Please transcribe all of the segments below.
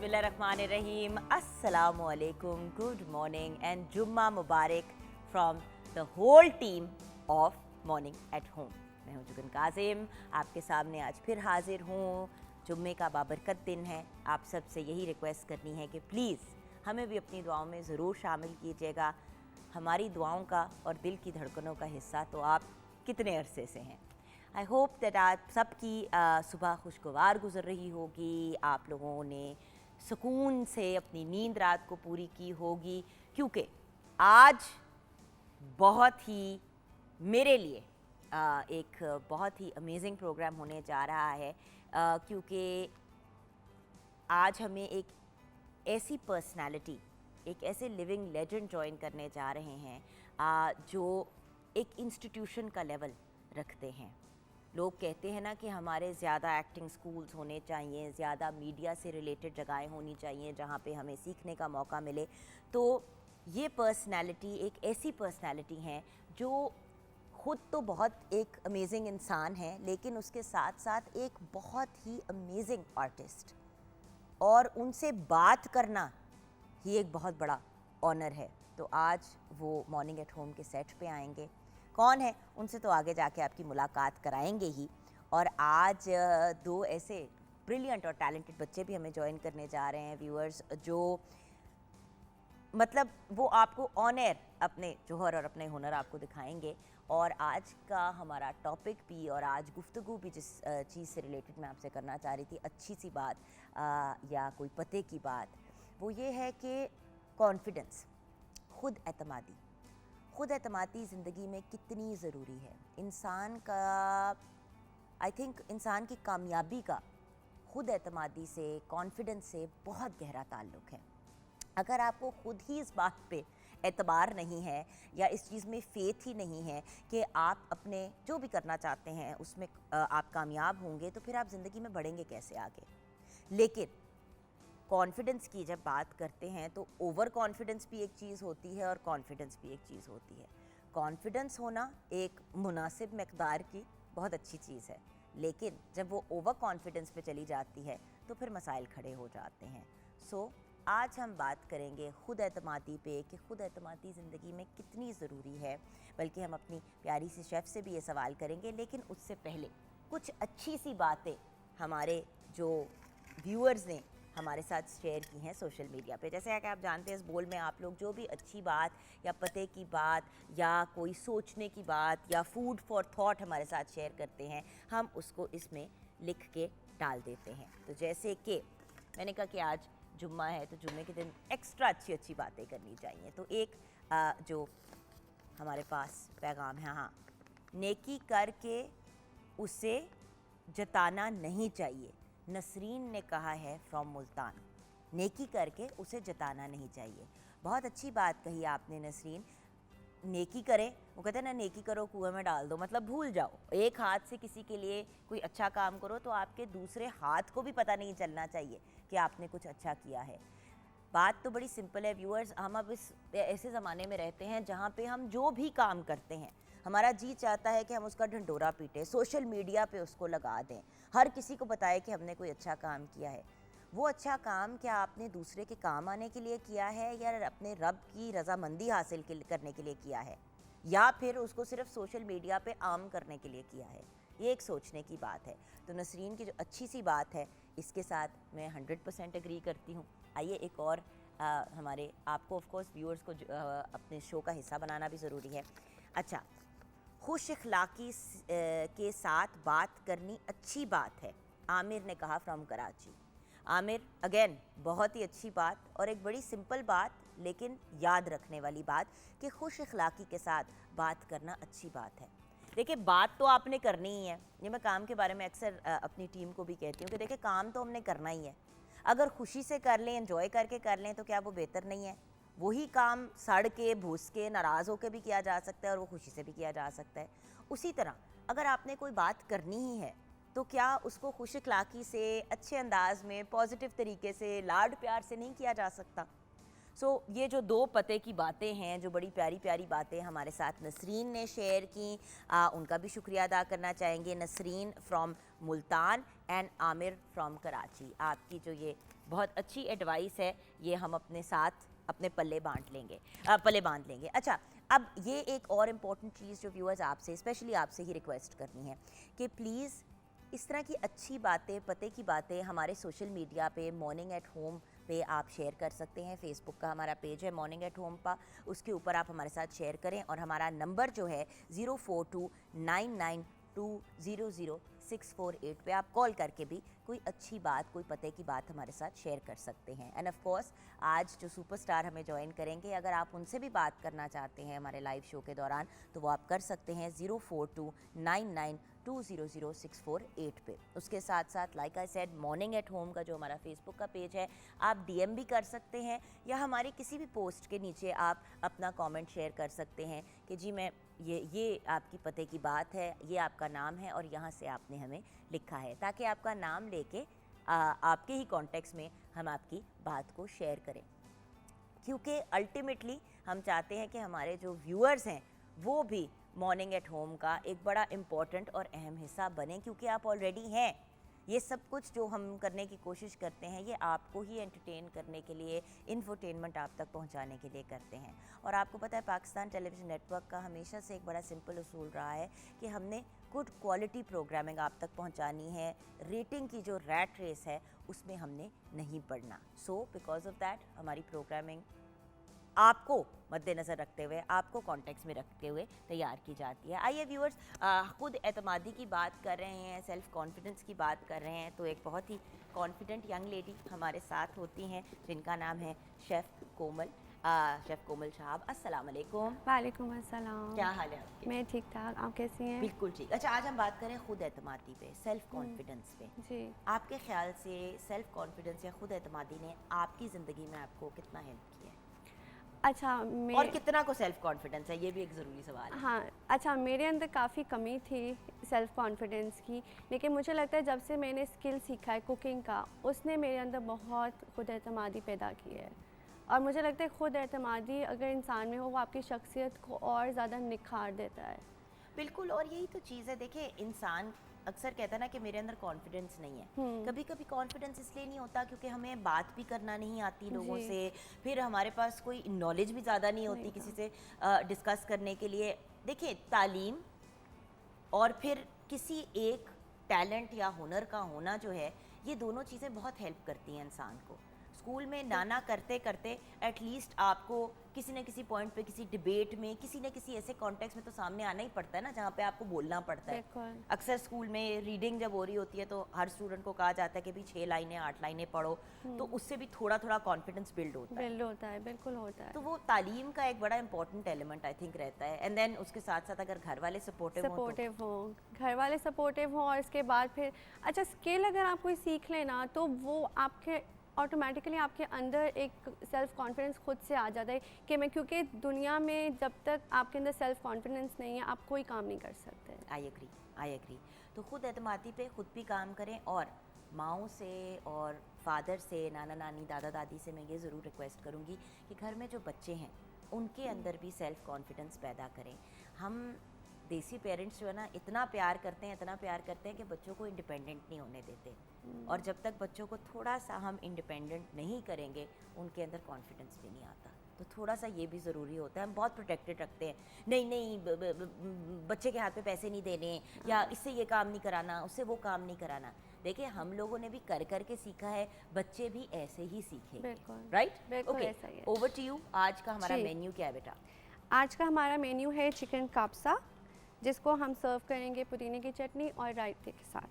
बिस्मिल्लाहिर्रहमानिर्रहीम, अस्सलामुअलैकुम, good morning and जुम्मा मुबारक from the whole team of morning at home. मैं हूं जुगन काजिम, आपके सामने आज फिर हाजिर हूं। जुम्मे का बाबरकत दिन है। आप सबसे यही रिक्वेस्ट करनी है कि प्लीज़ हमें भी अपनी दुआओं में ज़रूर शामिल कीजिएगा। हमारी दुआओं का और दिल की धड़कनों का हिस्सा तो आप कितने अरसे से हैं। आई होप दैट आप सबकी सुबह खुशगवार गुजर रही होगी। आप लोगों ने सुकून से अपनी नींद रात को पूरी की होगी, क्योंकि आज बहुत ही मेरे लिए एक बहुत ही अमेजिंग प्रोग्राम होने जा रहा है, क्योंकि आज हमें एक ऐसी पर्सनालिटी, एक ऐसे लिविंग लेजेंड ज्वाइन करने जा रहे हैं जो एक इंस्टीट्यूशन का लेवल रखते हैं। लोग कहते हैं ना कि हमारे ज़्यादा एक्टिंग स्कूल्स होने चाहिए, ज़्यादा मीडिया से रिलेटेड जगहें होनी चाहिए जहाँ पे हमें सीखने का मौका मिले। तो ये पर्सनालिटी एक ऐसी पर्सनालिटी है जो ख़ुद तो बहुत एक अमेजिंग इंसान है, लेकिन उसके साथ साथ एक बहुत ही अमेजिंग आर्टिस्ट, और उनसे बात करना ही एक बहुत बड़ा ऑनर है। तो आज वो मॉर्निंग एट होम के सेट पे आएंगे। कौन है, उनसे तो आगे जाके आपकी मुलाकात कराएंगे ही। और आज दो ऐसे ब्रिलियंट और टैलेंटेड बच्चे भी हमें ज्वाइन करने जा रहे हैं, व्यूअर्स, जो मतलब वो आपको ऑन एयर अपने जौहर और अपने हुनर आपको दिखाएंगे। और आज का हमारा टॉपिक भी और आज गुफ्तगू भी जिस चीज़ से रिलेटेड मैं आपसे करना चाह रही थी, अच्छी सी बात या कोई पते की बात, वो ये है कि कॉन्फिडेंस, खुद एतमादी। खुद एतमादी ज़िंदगी में कितनी ज़रूरी है। इंसान का, आई थिंक इंसान की कामयाबी का खुद एतमादी से, कॉन्फिडेंस से बहुत गहरा ताल्लुक़ है। अगर आपको खुद ही इस बात पे एतबार नहीं है या इस चीज़ में फ़ेथ ही नहीं है कि आप अपने जो भी करना चाहते हैं उसमें आप कामयाब होंगे, तो फिर आप ज़िंदगी में बढ़ेंगे कैसे आगे। लेकिन कॉन्फिडेंस की जब बात करते हैं तो ओवर कॉन्फिडेंस भी एक चीज़ होती है और कॉन्फिडेंस भी एक चीज़ होती है। कॉन्फिडेंस होना एक मुनासिब मकदार की बहुत अच्छी चीज़ है, लेकिन जब वो ओवर कॉन्फिडेंस पे चली जाती है तो फिर मसाइल खड़े हो जाते हैं। सो आज हम बात करेंगे खुद एतमादी पे कि खुद एतमादी ज़िंदगी में कितनी ज़रूरी है। बल्कि हम अपनी प्यारी सी शेफ़ से भी ये सवाल करेंगे, लेकिन उससे पहले कुछ अच्छी सी बातें हमारे जो व्यूअर्स ने हमारे साथ शेयर की हैं सोशल मीडिया पे। जैसे कि आप जानते हैं, इस बोल में आप लोग जो भी अच्छी बात या पते की बात या कोई सोचने की बात या फूड फॉर थॉट हमारे साथ शेयर करते हैं, हम उसको इसमें लिख के डाल देते हैं। तो जैसे कि मैंने कहा कि आज जुम्मा है, तो जुम्मे के दिन एक्स्ट्रा अच्छी अच्छी बातें करनी चाहिए। तो एक जो हमारे पास पैगाम है, हाँ, नेकी करके उसे जताना नहीं चाहिए, नसरीन ने कहा है फ्रॉम मुल्तान। नेकी करके उसे जताना नहीं चाहिए। बहुत अच्छी बात कही आपने नसरीन। नेकी करें, वो कहते हैं ना, नेकी करो कुएं में डाल दो, मतलब भूल जाओ। एक हाथ से किसी के लिए कोई अच्छा काम करो तो आपके दूसरे हाथ को भी पता नहीं चलना चाहिए कि आपने कुछ अच्छा किया है। बात तो बड़ी सिंपल है व्यूअर्स। हम अब इस ऐसे ज़माने में रहते हैं जहाँ पे हम जो भी काम करते हैं, हमारा जी चाहता है कि हम उसका ढंढोरा पीटें, सोशल मीडिया पे उसको लगा दें, हर किसी को बताएं कि हमने कोई अच्छा काम किया है। वो अच्छा काम क्या आपने दूसरे के काम आने के लिए किया है, या अपने रब की रज़ामंदी हासिल करने के लिए किया है, या फिर उसको सिर्फ सोशल मीडिया पे आम करने के लिए किया है? ये एक सोचने की बात है। तो नसरीन की जो अच्छी सी बात है, इसके साथ मैं 100% एग्री करती हूँ। आइए एक और हमारे आपको ऑफ कोर्स व्यूअर्स को अपने शो का हिस्सा बनाना भी ज़रूरी है। अच्छा, खुश अखलाकी के साथ बात करनी अच्छी बात है, आमिर ने कहा फ्रॉम कराची। आमिर, अगेन बहुत ही अच्छी बात और एक बड़ी सिंपल बात, लेकिन याद रखने वाली बात कि खुश अखलाकी के साथ बात करना अच्छी बात है। देखिए, बात तो आपने करनी ही है। ये मैं काम के बारे में अक्सर अपनी टीम को भी कहती हूँ कि देखिए, काम तो हमने करना ही है। अगर खुशी से कर लें, एंजॉय करके कर लें, तो क्या वो बेहतर नहीं है? वही काम सड़ के, भूस के, नाराज़ होकर भी किया जा सकता है और वो खुशी से भी किया जा सकता है। उसी तरह अगर आपने कोई बात करनी ही है, तो क्या उसको खुश अखलाकी से, अच्छे अंदाज में, पॉजिटिव तरीके से, लाड प्यार से नहीं किया जा सकता? सो ये जो 2 पते की बातें हैं, जो बड़ी प्यारी प्यारी बातें हमारे साथ नसरीन ने शेयर की, उनका भी शुक्रिया अदा करना चाहेंगे। Nasreen from Multan and Aamir from Karachi, आपकी जो ये बहुत अच्छी एडवाइस है ये हम अपने साथ अपने पल्ले बांध लेंगे। अच्छा, अब ये एक और इम्पॉर्टेंट चीज़ जो व्यूअर्स आपसे, स्पेशली आपसे ही रिक्वेस्ट करनी है कि प्लीज़ इस तरह की अच्छी बातें, पते की बातें हमारे सोशल मीडिया पे मॉर्निंग एट होम पे आप शेयर कर सकते हैं। फेसबुक का हमारा पेज है मॉर्निंग एट होम का, उसके ऊपर आप हमारे साथ शेयर करें। और हमारा नंबर जो है 042992000648 पे आप कॉल करके भी कोई अच्छी बात, कोई पते की बात हमारे साथ शेयर कर सकते हैं। एंड ऑफ कोर्स आज जो सुपरस्टार हमें ज्वाइन करेंगे, अगर आप उनसे भी बात करना चाहते हैं हमारे लाइव शो के दौरान, तो वो आप कर सकते हैं 042992000648 पे। उसके साथ साथ like I said, morning at home का जो हमारा फेसबुक का पेज है, आप डीएम भी कर सकते हैं या हमारी किसी भी पोस्ट के नीचे आप अपना कमेंट शेयर कर सकते हैं कि जी मैं ये आपकी पते की बात है, ये आपका नाम है और यहाँ से आपने हमें लिखा है, ताकि आपका नाम लेके आपके ही कॉन्टेक्स्ट में हम आपकी बात को शेयर करें। क्योंकि अल्टीमेटली हम चाहते हैं कि हमारे जो व्यूअर्स हैं वो भी मॉर्निंग एट होम का एक बड़ा इम्पॉर्टेंट और अहम हिस्सा बने, क्योंकि आप ऑलरेडी हैं। ये सब कुछ जो हम करने की कोशिश करते हैं ये आपको ही एंटरटेन करने के लिए, इन्फोटेनमेंट आप तक पहुंचाने के लिए करते हैं। और आपको पता है पाकिस्तान टेलीविज़न नेटवर्क का हमेशा से एक बड़ा सिंपल उसूल रहा है कि हमने गुड क्वालिटी प्रोग्रामिंग आप तक पहुंचानी है। रेटिंग की जो रैट रेस है उसमें हमने नहीं पड़ना। सो बिकॉज ऑफ दैट हमारी प्रोग्रामिंग आपको मद्देनज़र रखते हुए, आपको कॉन्टेक्स्ट में रखते हुए तैयार की जाती है। आइए व्यूअर्स, खुद एतमादी की बात कर रहे हैं, सेल्फ़ कॉन्फिडेंस की बात कर रहे हैं, तो एक बहुत ही कॉन्फिडेंट यंग लेडी हमारे साथ होती हैं जिनका नाम है शेफ़ कोमल। शेफ़ कोमल साहब, अस्सलाम वालेकुम। वालेकुम अस्सलाम। क्या हाल है आपके? मैं ठीक ठाक, आप कैसी हैं? बिल्कुल ठीक। अच्छा, आज हम बात करें खुद एतमादी पे, सेल्फ़ कॉन्फिडेंस पे। जी, आपके ख्याल से सेल्फ़ कॉन्फिडेंस या खुद एतमादी ने आपकी ज़िंदगी में आपको कितना हेल्प किया है? अच्छा और कितना को सेल्फ कॉन्फिडेंस है, ये भी एक ज़रूरी सवाल है। हाँ, अच्छा मेरे अंदर काफ़ी कमी थी सेल्फ़ कॉन्फिडेंस की, लेकिन मुझे लगता है जब से मैंने स्किल सीखा है कुकिंग का, उसने मेरे अंदर बहुत खुद एतमादी पैदा की है। और मुझे लगता है खुद एतमादी अगर इंसान में हो, वो आपकी शख्सियत को और ज़्यादा निखार देता है। बिल्कुल, और यही तो चीज़ है। देखिए, इंसान अक्सर कहता है ना कि मेरे अंदर कॉन्फिडेंस नहीं है। कभी कभी कॉन्फिडेंस इसलिए नहीं होता क्योंकि हमें बात भी करना नहीं आती लोगों से, फिर हमारे पास कोई नॉलेज भी ज़्यादा नहीं होती किसी से डिस्कस करने के लिए। देखिए, तालीम और फिर किसी एक टैलेंट या हुनर का होना जो है, ये दोनों चीज़ें बहुत हेल्प करती हैं इंसान को। स्कूल में नाना करते करते एटलीस्ट आपको किसी न किसी पॉइंट पे, किसी डिबेट में, किसी न किसी ऐसे कॉन्टेक्स्ट में तो सामने आना ही पड़ता है ना, जहाँ पे आपको बोलना पड़ता है। अक्सर स्कूल में रीडिंग जब हो रही होती है तो हर स्टूडेंट को कहा जाता है कि भी 6 लाइनें 8 लाइनें पढ़ो, तो उससे भी थोड़ा थोड़ा कॉन्फिडेंस बिल्ड होता है। बिल्कुल होता है। तो वो तालीम का एक बड़ा इंपॉर्टेंट एलिमेंट आई थिंक रहता है। एंड देन उसके साथ साथ अगर घर वाले सपोर्टिव हो, घर वाले सपोर्टिव हो, और इसके बाद फिर अच्छा स्किल अगर आप कोई सीख लेना तो वो आपके ऑटोमेटिकली आपके अंदर एक सेल्फ़ कॉन्फिडेंस खुद से आ जाता है कि मैं, क्योंकि दुनिया में जब तक आपके अंदर सेल्फ़ कॉन्फिडेंस नहीं है आप कोई काम नहीं कर सकते। I agree. तो खुद एतमादी पे खुद भी काम करें, और माओं से और फादर से, नाना नानी, दादा दादी से मैं ये ज़रूर रिक्वेस्ट करूँगी कि घर में जो बच्चे हैं उनके अंदर भी सेल्फ़ कॉन्फिडेंस पैदा करें। हम देसी पेरेंट्स जो है ना, इतना प्यार करते हैं कि बच्चों को इंडिपेंडेंट नहीं होने देते। और जब तक बच्चों को थोड़ा सा हम इंडिपेंडेंट नहीं करेंगे, उनके अंदर कॉन्फिडेंस भी नहीं आता। तो थोड़ा सा ये भी ज़रूरी होता है। हम बहुत प्रोटेक्टेड रखते हैं, नहीं बच्चे के हाथ पे पैसे नहीं देने, या इससे ये काम नहीं कराना, उससे वो काम नहीं कराना। देखिए, हम लोगों ने भी कर करके सीखा है, बच्चे भी ऐसे ही सीखेंगे। Right? Okay, over to you. आज का हमारा मेन्यू क्या है बेटा? आज का हमारा मेन्यू है चिकन काप्सा, जिसको हम सर्व करेंगे पुदीने की चटनी और रायते के साथ।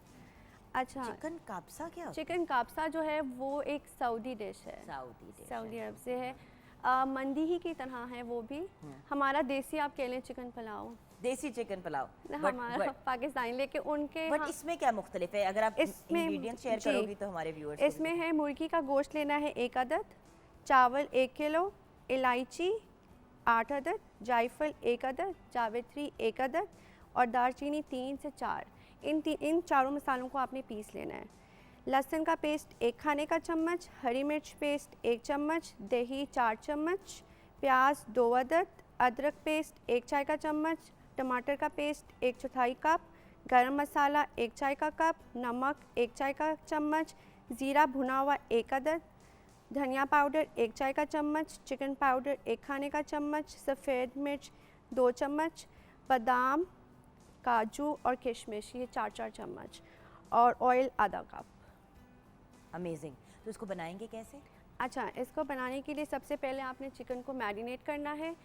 अच्छा, चिकन काप्सा क्या होता है? चिकन काप्सा जो है वो एक सऊदी डिश है, सऊदी अरब से है। मंदी ही की तरह है वो भी। हमारा देसी आप कह लें चिकन पुलाव, देसी चिकन पुलाव हमारा पाकिस्तानी, लेकिन उनके बट इसमें क्या मुख्तलिफ है? अगर आप इंग्रेडिएंट्स शेयर करोगी तो हमारे व्यूअर्स। इसमें है मुर्गी का गोश्त लेना है 1 अदद, चावल 1 किलो, इलायची 8 अदद, जायफल 1 अदद, जावित्री 1 अदद और दालचीनी 3 से 4। इन चारों मसालों को आपने पीस लेना है। लहसुन का पेस्ट 1 खाने का चम्मच, हरी मिर्च पेस्ट 1 चम्मच, दही 4 चम्मच, प्याज 2 अदद, अदरक पेस्ट 1 चाय का चम्मच, टमाटर का पेस्ट 1/4 कप, गरम मसाला 1 चाय का कप, नमक 1 चाय का चम्मच, ज़ीरा भुना हुआ 1 अदद, धनिया पाउडर 1 चाय का चम्मच, चिकन पाउडर 1 खाने का चम्मच, सफ़ेद मिर्च 2 चम्मच, बादाम, काजू और किशमिश ये 4-4 चम्मच और ऑयल आधा कप। अमेजिंग। तो इसको बनाएंगे कैसे? अच्छा, इसको बनाने के लिए सबसे पहले आपने चिकन को मैरिनेट करना है।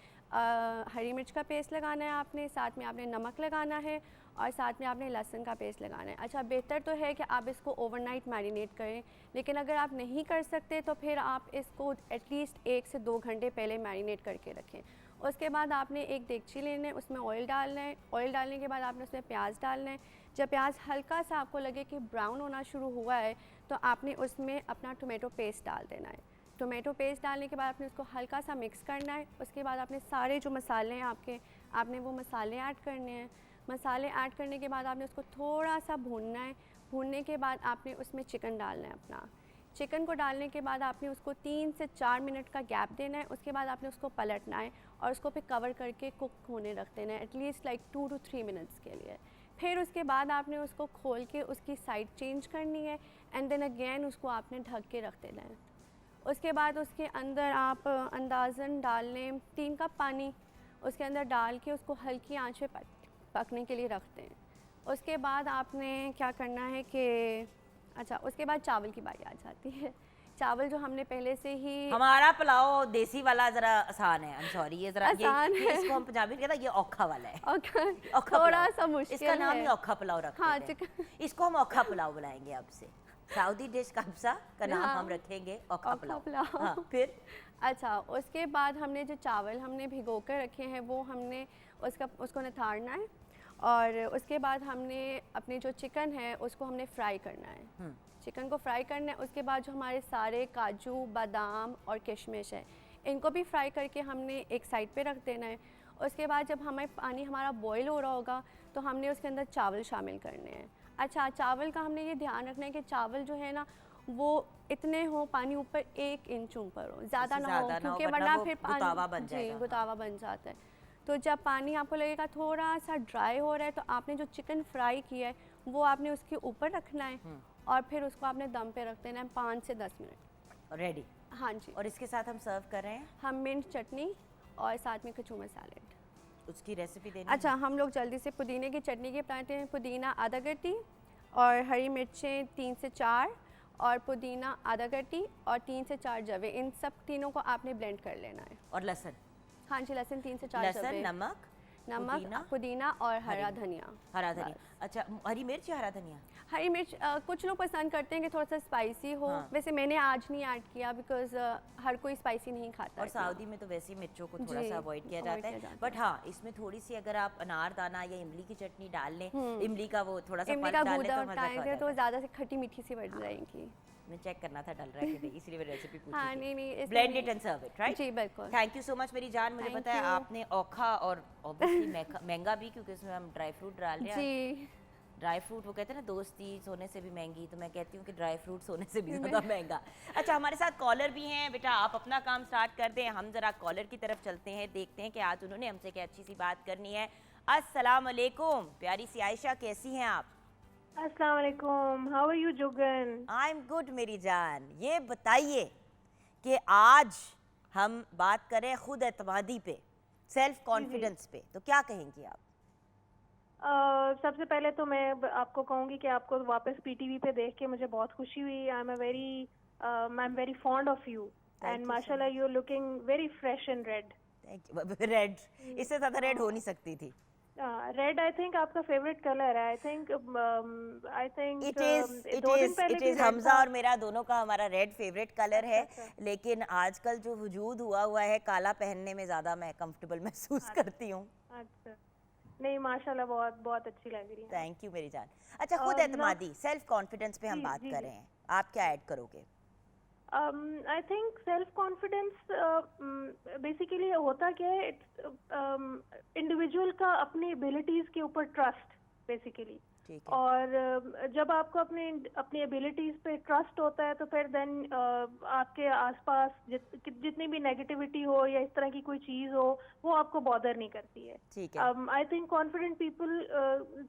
हरी मिर्च का पेस्ट लगाना है आपने, साथ में आपने नमक लगाना है और साथ में आपने लहसुन का पेस्ट लगाना है। अच्छा, बेहतर तो है कि आप इसको ओवरनाइट मैरिनेट करें, लेकिन अगर आप नहीं कर सकते तो फिर आप इसको एटलीस्ट 1 से 2 घंटे पहले मैरिनेट करके रखें। उसके बाद आपने एक देगची लेना है, उसमें ऑयल डालना है। ऑयल डालने के बाद आपने उसमें प्याज डालना है। जब प्याज हल्का सा आपको लगे कि ब्राउन होना शुरू हुआ है तो आपने उसमें अपना टोमेटो पेस्ट डाल देना है। टोमेटो पेस्ट डालने के बाद आपने उसको हल्का सा मिक्स करना है। उसके बाद आपने सारे जो मसाले हैं आपने वो मसाले ऐड करने हैं। मसाले ऐड करने के बाद आपने उसको थोड़ा सा भूनना है। भूनने के बाद आपने उसमें चिकन डालना है अपना। चिकन को डालने के बाद आपने उसको 3 से 4 मिनट का गैप देना है। उसके बाद आपने उसको पलटना है और उसको फिर कवर करके कुक होने रख देना है एटलीस्ट लाइक 2 to 3 मिनट्स के लिए। फिर उसके बाद आपने उसको खोल के उसकी साइड चेंज करनी है एंड देन अगेन उसको आपने ढक के रख देना है। उसके बाद उसके अंदर आप अंदाज़न डाल लें 3 कप पानी, उसके अंदर डाल के उसको हल्की आंच पे पकने के लिए रखते हैं। उसके बाद आपने क्या करना है कि अच्छा, उसके बाद चावल की बारी आ जाती है। चावल जो हमने पहले से ही हमारा पुलाव देसी वाला जरा आसान है। आई एम सॉरी, ये जरा आसान ये है। इसको हम पंजाबी में कहते हैं, ये औखा वाला है। और औखा थोड़ा पुलाव। सा मुश्किल इसका नाम है। ही औखा पुलाव रखते हाँ, हैं। चिकन इसको हम औखा पुलाव बुलाएंगे अब से। सऊदी डिश कब्सा का नाम हाँ, हम रखेंगे औखा औखा पुलाव। पुलाव। हाँ, फिर अच्छा, उसके बाद हमने जो चावल हमने भिगो कर रखे हैं वो हमने उसको निथारना है और उसके बाद हमने अपने जो चिकन है उसको हमने फ्राई करना है। चिकन को फ्राई करना है। उसके बाद जो हमारे सारे काजू, बादाम और किशमिश है इनको भी फ्राई करके हमने एक साइड पे रख देना है। उसके बाद जब पानी हमारा बॉईल हो रहा होगा तो हमने उसके अंदर चावल शामिल करने हैं। अच्छा, चावल का हमने ये ध्यान रखना है कि चावल जो है ना वो इतने हो, पानी ऊपर 1 इंच ऊपर हो, ज़्यादा ना हो, क्योंकि वरना फिर गुतावा बन जी जाएगा। गुतावा बन जाता है। तो जब पानी आपको लगेगा थोड़ा सा ड्राई हो रहा है तो आपने जो चिकन फ्राई किया है वो आपने उसके ऊपर रखना है और फिर उसको आपने दम पे रख देना है 5 से 10 मिनट। रेडी। हाँ जी। और इसके साथ हम सर्व कर रहे हैं हम मिंट चटनी और साथ में कचूमर सैलेड। उसकी रेसिपी देनी अच्छा, हम लोग जल्दी से पुदीने की चटनी की बनाते हैं। पुदीना आधा गड्डी और हरी मिर्चें 3 से 4 और पुदीना आधा गड्डी और 3 से 4 जवे, इन सब तीनों को आपने ब्लेंड कर लेना है। और लहसुन। हाँ जी, लहसुन 3 से 4 लहसुन, जवे, नमक, पुदीना और हरा धनिया। हरा धनिया। अच्छा, हरी मिर्च या हरा धनिया? हरी मिर्च कुछ लोग पसंद करते हैं कि थोड़ा सा स्पाइसी हो। हाँ। वैसे मैंने आज नहीं ऐड किया बिकॉज हर कोई स्पाइसी नहीं खाता और इतना। सऊदी में तो वैसे ही मिर्चों को थोड़ा जी, सा अवॉइड किया avoid जाता किया है। जाता बट हाँ, इसमें थोड़ी सी अगर आप अनारदाना या इमली की चटनी डाल लें, इमली का वो थोड़ा सा इमली पल्प का डाल लें गूदा तो मजा डाल आ दे तो जाता है। ज़्यादा से खट्टी मीठी सी बढ़ जाएगी। मैं चेक करना था डल रहा है कि नहीं, इसलिए मैं रेसिपी पूछी हाँ, थी। नहीं इसमें blend it and serve it, right? जी बिल्कुल। थैंक यू सो मच मेरी जान। मुझे Thank पता है you. आपने औखा और ऑब्वियसली महंगा भी, क्योंकि उसमें हम ड्राई फ्रूट डाल रहे हैं। जी ड्राई फ्रूट, वो कहते हैं ना दोस्ती सोने से भी महंगी, तो मैं कहती हूँ कि ड्राई फ्रूट सोने से भी ज़्यादा महंगा। अच्छा, हमारे साथ कॉलर भी हैं। बेटा आप अपना काम स्टार्ट कर दें, हम ज़रा कॉलर की तरफ चलते हैं, देखते हैं कि आज उन्होंने हमसे क्या अच्छी सी बात करनी है। अस्सलाम वालेकुम प्यारी सी आयशा, कैसी हैं आप? अस्सलाम वालेकुम, how are you Jogan? I am good मेरी जान। ये बताइए कि आज हम बात करें खुद एतमादी पे, सेल्फ कॉन्फिडेंस पे, तो क्या कहेंगी आप? सबसे पहले तो मैं आपको कहूँगी कि आपको वापस पीटीवी पे देख के मुझे बहुत खुशी हुई। I am very fond of you and माशाल्लाह you are looking very fresh and red. Thank you. Red, इससे ज़्यादा रेड हो नहीं सकती थी। रेड आई थिंक आपका फेवरेट कलर है। I think it is Hamza और मेरा दोनों का हमारा रेड फेवरेट कलर है। लेकिन आजकल जो वजूद हुआ है, काला पहनने में ज़्यादा मैं कंफर्टेबल महसूस करती हूँ। अच्छा, नहीं माशाल्लाह बहुत बहुत अच्छी लग रही है। थैंक यू मेरी जान। अच्छा, खुद एतमादी, सेल्फ कॉन्फिडेंस पे हम बात कर रहे हैं, आप क्या ऐड करोगे? I think self confidence basically होता क्या है, इंडिविजुअल का अपनी एबिलिटीज के ऊपर ट्रस्ट बेसिकली। ठीक है। और जब आपको अपनी एबिलिटीज पे ट्रस्ट होता है तो फिर देन आपके आसपास जितनी भी नेगेटिविटी हो या इस तरह की कोई चीज हो वो आपको बॉदर नहीं करती है। ठीक है। आई थिंक कॉन्फिडेंट पीपल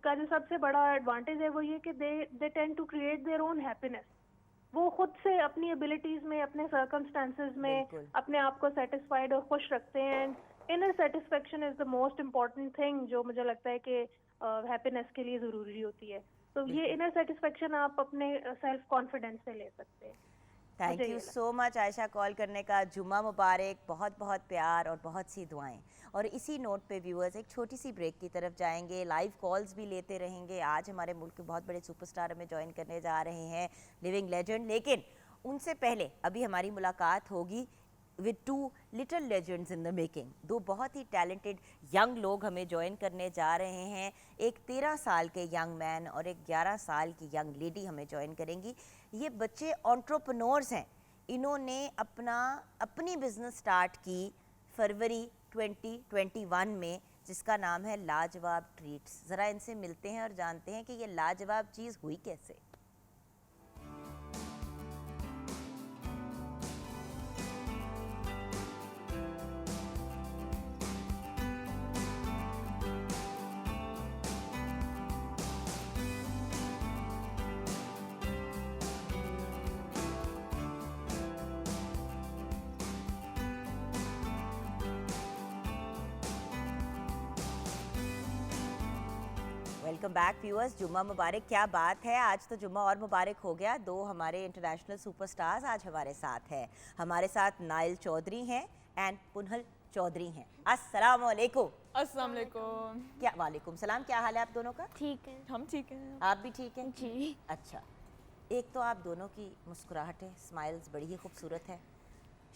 का जो सबसे बड़ा एडवांटेज है वो ये कि they tend to create their own happiness. वो खुद से अपनी एबिलिटीज में, अपने सर्कमस्टांसेस में बिल्कुल। अपने आप को सेटिस्फाइड और खुश रखते हैं। Inner satisfaction is the most important thing जो मुझे लगता है कि हैप्पीनेस के लिए जरूरी होती है। तो ये इनर सेटिस्फेक्शन आप अपने सेल्फ कॉन्फिडेंस से ले सकते हैं। थैंक मुझे यू ये सो मच आयशा कॉल करने का। जुम्मा मुबारक, बहुत बहुत प्यार और बहुत सी दुआएं। और इसी नोट पे व्यूअर्स एक छोटी सी ब्रेक की तरफ जाएंगे, लाइव कॉल्स भी लेते रहेंगे। आज हमारे मुल्क के बहुत बड़े सुपरस्टार हमें ज्वाइन करने जा रहे हैं, लिविंग लेजेंड। लेकिन उनसे पहले अभी हमारी मुलाकात होगी with two little legends in the making. दो बहुत ही टैलेंटेड यंग लोग हमें ज्वाइन करने जा रहे हैं। एक 13 साल के यंग मैन और एक 11 साल की यंग लेडी हमें ज्वाइन करेंगी। ये बच्चे एंटरप्रेन्योर्स हैं। इन्होंने अपनी बिजनेस स्टार्ट की फरवरी 2021 में, जिसका नाम है लाजवाब ट्रीट्स। ज़रा इनसे मिलते हैं और जानते हैं कि ये लाजवाब चीज़ हुई कैसे। Welcome back viewers. जुम्मा मुबारक। क्या बात है, आज तो जुम्मा और मुबारक हो गया। दो हमारे इंटरनेशनल सुपरस्टार्स आज हमारे साथ हैं। हमारे साथ नाइल चौधरी हैं एंड पुनहल चौधरी हैं। अस्सलाम वालेकुम। अस्सलाम वालेकुम। क्या वालेकुम सलाम। क्या हाल है आप दोनों का? ठीक है हम ठीक हैं। आप भी ठीक हैं? जी। अच्छा, एक तो आप दोनों की मुस्कुराहटें, स्माइल्स बड़ी ही खूबसूरत है,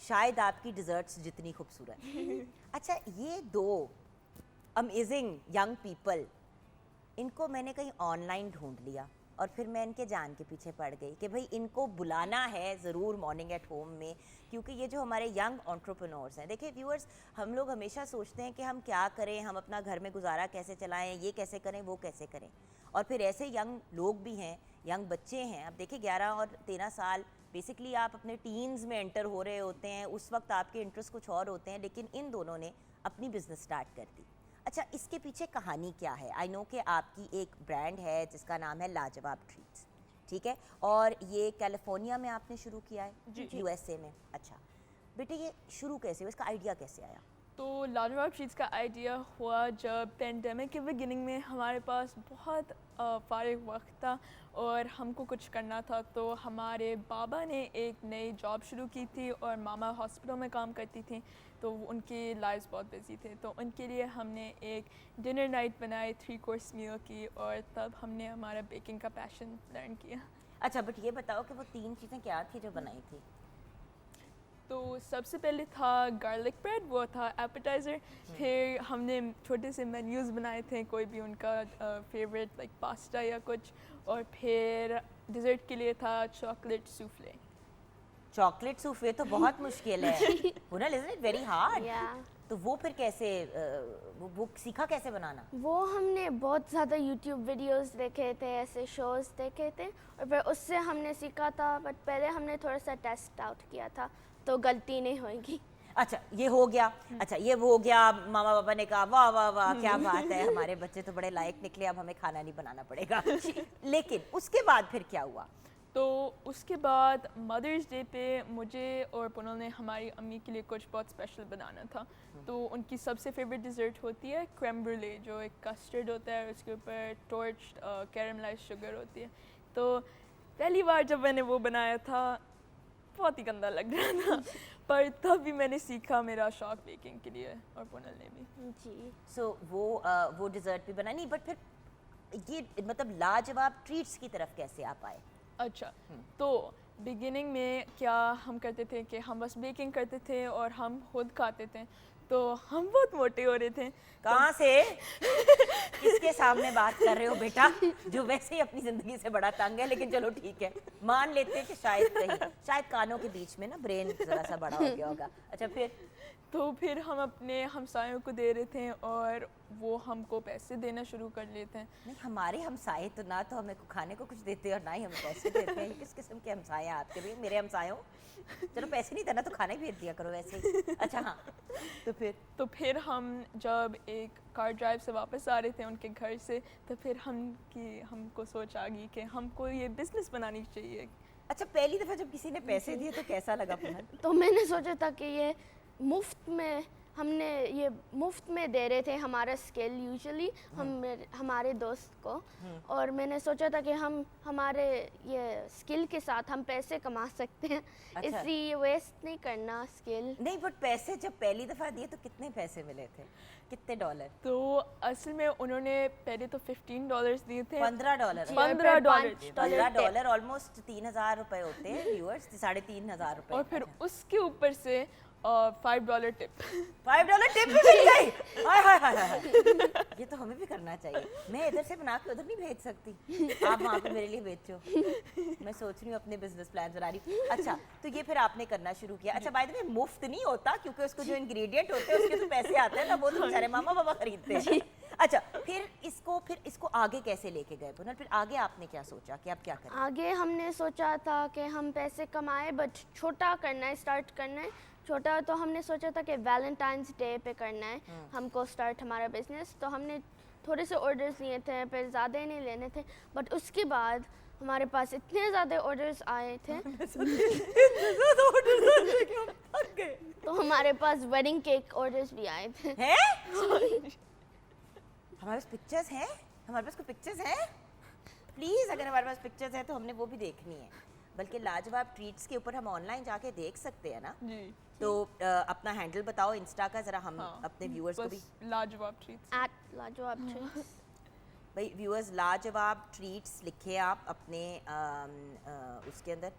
शायद आपकी डिज़र्ट्स जितनी खूबसूरत। अच्छा, ये दो अमेजिंग यंग पीपल, इनको मैंने कहीं ऑनलाइन ढूंढ लिया और फिर मैं इनके जान के पीछे पड़ गई कि भाई इनको बुलाना है ज़रूर मॉर्निंग एट होम में, क्योंकि ये जो हमारे यंग एंटरप्रेन्योर्स हैं। देखिए व्यूअर्स, हम लोग हमेशा सोचते हैं कि हम क्या करें, हम अपना घर में गुजारा कैसे चलाएं, ये कैसे करें, वो कैसे करें। और फिर ऐसे यंग लोग भी हैं, यंग बच्चे हैं। अब देखिए 11 और 13 साल, बेसिकली आप अपने टीन्स में एंटर हो रहे होते हैं। उस वक्त आपके इंटरेस्ट कुछ और होते हैं, लेकिन इन दोनों ने अपनी बिजनेस स्टार्ट कर दी। अच्छा, इसके पीछे कहानी क्या है? आई नो कि आपकी एक ब्रांड है जिसका नाम है लाजवाब ट्रीट्स, ठीक है, और ये कैलिफोर्निया में आपने शुरू किया है, यूएसए में। अच्छा बेटे, ये शुरू कैसे हुआ, इसका आइडिया कैसे आया? तो लाजवाब ट्रीट्स का आइडिया हुआ जब पेंडेमिक के बिगिनिंग में हमारे पास बहुत फारिग वक्त था और हमको कुछ करना था। तो हमारे बाबा ने एक नई जॉब शुरू की थी और मामा हॉस्पिटल में काम करती थी, तो उनकी लाइफ्स बहुत बिजी थे। तो उनके लिए हमने एक डिनर नाइट बनाई 3 कोर्स मील की, और तब हमने हमारा बेकिंग का पैशन लर्न किया। अच्छा, बट ये बताओ कि वो 3 चीज़ें क्या थी जो बनाई थी? तो सबसे पहले था गार्लिक ब्रेड, वो था एपेटाइज़र। फिर हमने छोटे से मेन्यूज़ बनाए थे, कोई भी उनका फेवरेट लाइक पास्ता या कुछ। और फिर डिज़र्ट के लिए था चॉकलेट सूफले। चॉकलेट सूफले तो बहुत मुश्किल है, Punhal, isn't it very hard? तो वो फिर कैसे वो सीखा कैसे बनाना? वो हमने बहुत ज़्यादा यूट्यूब वीडियोस देखे थे, ऐसे शोज़ देखे थे, और फिर उससे हमने सीखा था। बट पहले हमने थोड़ा सा टेस्ट आउट किया था, तो गलती नहीं होगी। अच्छा, ये हो गया। अच्छा, ये हो गया, मामा पापा ने कहा वाह वाह वाह क्या बात है, हमारे बच्चे तो बड़े लायक निकले, अब हमें खाना नहीं बनाना पड़ेगा। लेकिन उसके बाद फिर क्या हुआ? तो उसके बाद मदर्स डे पे मुझे और पुनल ने हमारी अम्मी के लिए कुछ बहुत स्पेशल बनाना था। तो उनकी सबसे फेवरेट डिज़र्ट होती है क्रेम ब्रूले, जो एक कस्टर्ड होता है, उसके ऊपर टॉर्च कैरमलाइज शुगर होती है। तो पहली बार जब मैंने वो बनाया था बहुत ही गंदा लग रहा था, पर तब भी मैंने सीखा मेरा शौक बेकिंग के लिए, और पुनल ने भी। जी। सो वो डिज़र्ट भी बना नहीं, बट फिर ये मतलब लाजवाब ट्रीट्स की तरफ कैसे आप आए? अच्छा, तो बिगिनिंग में क्या हम करते थे कि हम बस बेकिंग करते थे और हम खुद खाते थे, तो हम बहुत मोटे हो रहे थे। कहाँ से किसके सामने बात कर रहे हो बेटा, जो वैसे ही अपनी ज़िंदगी से बड़ा तंग है? लेकिन चलो ठीक है, मान लेते हैं कि शायद कानों के बीच में ना ब्रेन ज़रा सा बड़ा हो गया होगा। अच्छा, फिर? तो फिर हम अपने हमसायों को दे रहे थे और वो हमको पैसे देना शुरू कर लेते हैं। नहीं, हमारे हमसाए तो ना तो हमें खाने को कुछ देते हैं और ना ही हमें पैसे देते हैं। ये किस किस्म के हमसाए हैं आपके? भी मेरे हमसायों, चलो पैसे नहीं देना तो खाना ही भेज दिया करो वैसे ही। अच्छा हाँ, तो फिर हम जब एक कार ड्राइव से वापस आ रहे थे उनके घर से, तो फिर हमको सोच आ गई कि हमको ये बिजनेस बनानी चाहिए। अच्छा, पहली दफ़ा जब किसी ने पैसे दिए तो कैसा लगा पुनल? तो मैंने सोचा था कि ये मुफ्त में हमने ये मुफ्त में दे रहे थे हमारा स्किल यूजुअली हमारे दोस्त को, और मैंने सोचा था कि हम हमारे ये स्किल के साथ हम पैसे कमा सकते हैं। अच्छा। इसलिए वेस्ट नहीं करना स्किल। नहीं, बट पैसे जब पहली दफ़ा दिए तो कितने पैसे मिले थे? कितने डॉलर? तो असल में उन्होंने पहले तो $15 दिए थे। $15? $15 ऑलमोस्ट 3,000 रुपए होते हैं व्यूअर्स, 3,500 रुपए। और फिर उसके ऊपर से $5 टिप। $5 टिप भी मिल गई? हाय हाय हाय हाय। ये तो हमें भी करना चाहिए। मैं इधर से बना के उधर नहीं भेज सकती, आप वहाँ पे मेरे लिए बेचो। मैं सोच रही हूँ अपने बिजनेस प्लान बना रही हूँ। अच्छा, तो ये फिर आपने करना शुरू किया। अच्छा, बाय द वे मुफ्त नहीं होता, क्योंकि उसको जो इंग्रेडिएंट होते हैं उसके तो पैसे आते हैं ना, वो तो बेचारे मामा बाबा खरीदते हैं। अच्छा, फिर इसको आगे कैसे लेके गए पुनल? फिर आगे आपने क्या सोचा कि आप क्या करें? आगे हमने सोचा था कि हम पैसे कमाए बट छोटा करना है, स्टार्ट करना है छोटा। तो हमने सोचा था कि वैलेंटाइंस डे पे करना है हमको स्टार्ट हमारा बिजनेस। तो हमने थोड़े से ऑर्डर्स लिए थे, फिर ज़्यादा ही नहीं लेने थे। बट उसके बाद हमारे पास इतने ज़्यादा ऑर्डर्स आए थे तो हमारे पास वेडिंग केक ऑर्डर्स भी आए थे। हमारे पास पिक्चर्स हैं? हमारे पास कोई पिक्चर्स हैं? प्लीज़, अगर हमारे पास पिक्चर्स हैं तो हमने वो भी देखनी है। बल्कि लाजवाब ट्रीट्स के ऊपर हम ऑनलाइन जाके देख सकते हैं ना? जी। तो अपना हैंडल बताओ इंस्टा का, ज़रा हम अपने व्यूअर्स को भी। लाजवाब ट्रीट्स। @लाजवाब ट्रीट्स। भाई व्यूअर्स, लाजवाब ट्रीट्स लिखे आप अपने उसके अंदर,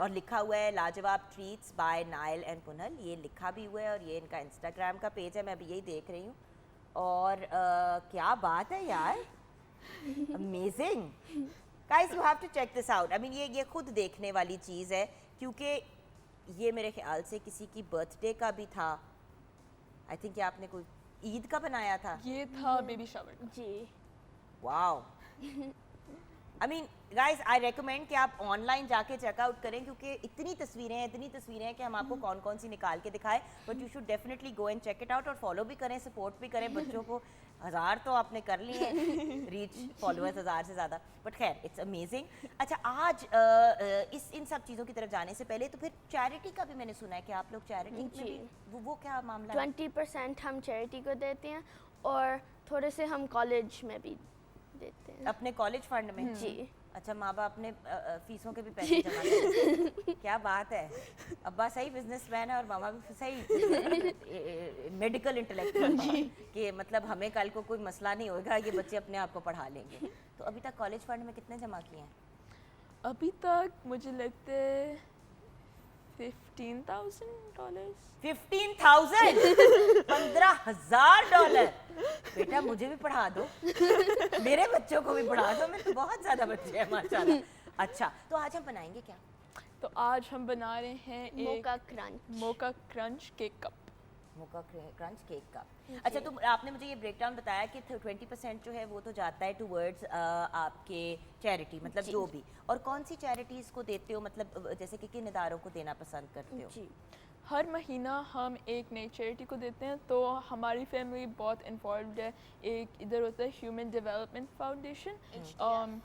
और लिखा हुआ है लाजवाब treats bye Nile and Punhal, ये लिखा भी हुआ है। और ये इनका इंस्टाग्राम का पेज है, मैं अभी यही देख रही हूँ। और क्या बात है यार, amazing guys, you have to check this out. I mean ये खुद देखने वाली चीज़ है, क्योंकि ये मेरे ख्याल से किसी की बर्थडे का भी था। आई थिंक आपने कोई ईद का बनाया था। ये था बेबी शावर का। जी। Wow. I mean guys, I recommend कि आप ऑनलाइन जाके चेकआउट करें, क्योंकि इतनी तस्वीरें हैं कि हम आपको कौन कौन सी निकाल के दिखाएं। But you should definitely go and check it out, और फॉलो भी करें, सपोर्ट भी करें बच्चों को। 1000 तो आपने कर लिए हैं रीच, फॉलोअर्स 1000 से ज़्यादा, बट खैर इट्स अमेजिंग। अच्छा, आज इन सब चीज़ों की तरफ जाने से पहले तो फिर चैरिटी का भी मैंने सुना है कि आप लोग चैरिटी में भी, वो क्या मामला है? 20% हम चैरिटी को देते हैं और थोड़े से हम कॉलेज में भी देते हैं। अपने कॉलेज फंड में? जी। अच्छा, माँ बाप अपने फीसों के भी पैसे जमा करते हैं। क्या बात है, अब्बा सही बिजनेसमैन है और मामा भी सही मेडिकल इंटेलेक्चुअल कि मतलब हमें कल को कोई मसला नहीं होगा, ये बच्चे अपने आप को पढ़ा लेंगे। तो अभी तक कॉलेज फंड में कितने जमा किए हैं? अभी तक मुझे लगता है $15,000। 15,000? $15,000? बेटा मुझे भी पढ़ा दो, मेरे बच्चों को भी पढ़ा दो, मैं तो बहुत ज्यादा बच्चे हैं माशाल्लाह। अच्छा, तो आज हम बनाएंगे क्या? तो आज हम बना रहे हैं एक मोका क्रंच केक कप। मोका क्रंच केक का। अच्छा, तो आपने मुझे ये ब्रेकडाउन बताया कि 20% जो है वो तो जाता है टूवर्ड्स आपके चैरिटी, मतलब जो भी। और कौन सी चैरिटीज़ को देते हो, मतलब जैसे कि किन इदारों को देना पसंद करते हो? जी। हर महीना हम एक नई चैरिटी को देते हैं। तो हमारी फैमिली बहुत इन्वॉल्व है। एक इधर होता है ह्यूमन डेवलपमेंट फाउंडेशन,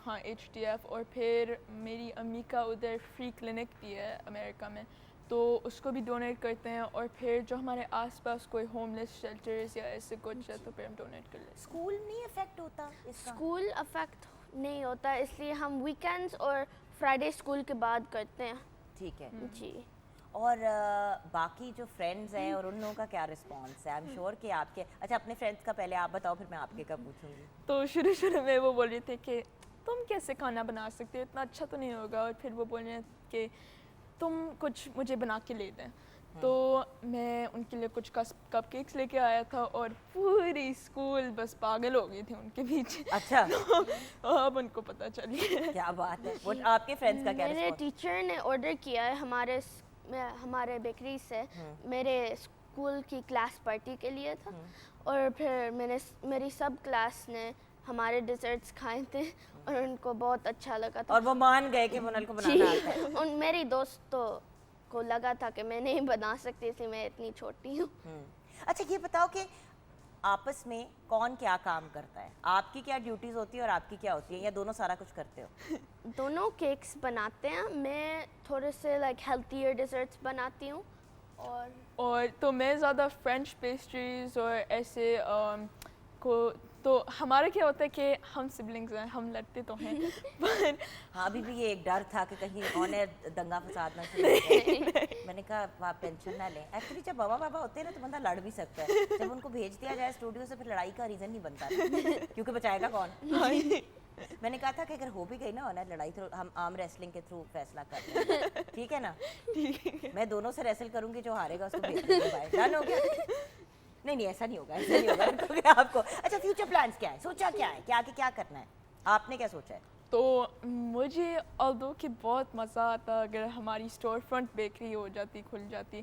हाँ HDF, और फिर मेरी अम्मी का उधर फ्री क्लिनिक भी है अमेरिका में, तो उसको भी डोनेट करते हैं। और फिर जो हमारे आसपास कोई होमलेस शेल्टर्स या ऐसे कुछ है तो फिर हम डोनेट कर लेते हैं। स्कूल नहीं अफेक्ट होता इसका? स्कूल अफेक्ट नहीं होता, इसलिए हम वीकेंड्स और फ्राइडे स्कूल के बाद करते हैं। ठीक है जी। और बाकी जो फ्रेंड्स हैं और उन लोगों का क्या रिस्पॉन्स है? आई एम श्योर कि आपके, अच्छा अपने फ्रेंड्स का पहले आप बताओ, फिर मैं आपके का पूछूंगी। तो शुरू में वो बोल रहे थे कि तुम कैसे खाना बना सकते हो, इतना अच्छा तो नहीं होगा। और फिर वो बोल रहे कि तुम कुछ मुझे बना के ले दें। तो मैं उनके लिए कुछ कपकेक्स लेके आया था और पूरी स्कूल बस पागल हो गई थी उनके पीछे। अच्छा। तो अब उनको पता चल गया। क्या बात है। वो आपके फ्रेंड्स का क्या मेरे रिस्पॉन्स? टीचर ने ऑर्डर किया है हमारे बेकरी से, मेरे स्कूल की क्लास पार्टी के लिए था और फिर मेरी सब क्लास ने हमारे डिज़र्ट्स खाए थे और उनको बहुत अच्छा लगा था। और वो मान गए कि मोनल को बनाना आता है। उन मेरी दोस्तों को लगा था कि मैं नहीं बना सकती थी, मैं इतनी छोटी हूँ। अच्छा ये बताओ कि आपस में कौन क्या काम करता है, आपकी क्या ड्यूटीज होती है और आपकी क्या होती है, या दोनों सारा कुछ करते हो? दोनों केक्स बनाते हैं, मैं थोड़े से लाइक हेल्थियर डिज़र्ट्स बनाती हूँ और तो मैं ज़्यादा फ्रेंच पेस्ट्रीज और ऐसे तो हमारा क्या होता है कि हम सिबलिंग्स हैं, हम लड़ते तो हैं पर हाँ अभी भी ये एक डर था कि कहीं उन्हें दंगा फसाद ना शुरू हो जाए। मैंने कहा आप टेंशन ना लें। एक्चुअली जब बाबा बाबा होते हैं ना तो बंदा लड़ भी सकता है, जब उनको भेज दिया जाए स्टूडियो से फिर लड़ाई का रीज़न नहीं बनता क्योंकि बचाएगा कौन। मैंने कहा था कि अगर हो भी गई ना ऑनर लड़ाई तो हम आर्म रेसलिंग के थ्रू फैसला कर लेंगे, ठीक है ना? मैं दोनों से रेसल करूंगी, जो हारेगा उसको भेज दूंगी बाहर। डन हो गया? नहीं ऐसा नहीं होगा, ऐसा नहीं होगा क्योंकि आपको। अच्छा फ्यूचर प्लान्स क्या है, सोचा क्या है कि आगे क्या करना है, आपने क्या सोचा है? तो मुझे ऑल्दो कि बहुत मज़ा आता अगर हमारी स्टोर फ्रंट बेकरी हो जाती, खुल जाती।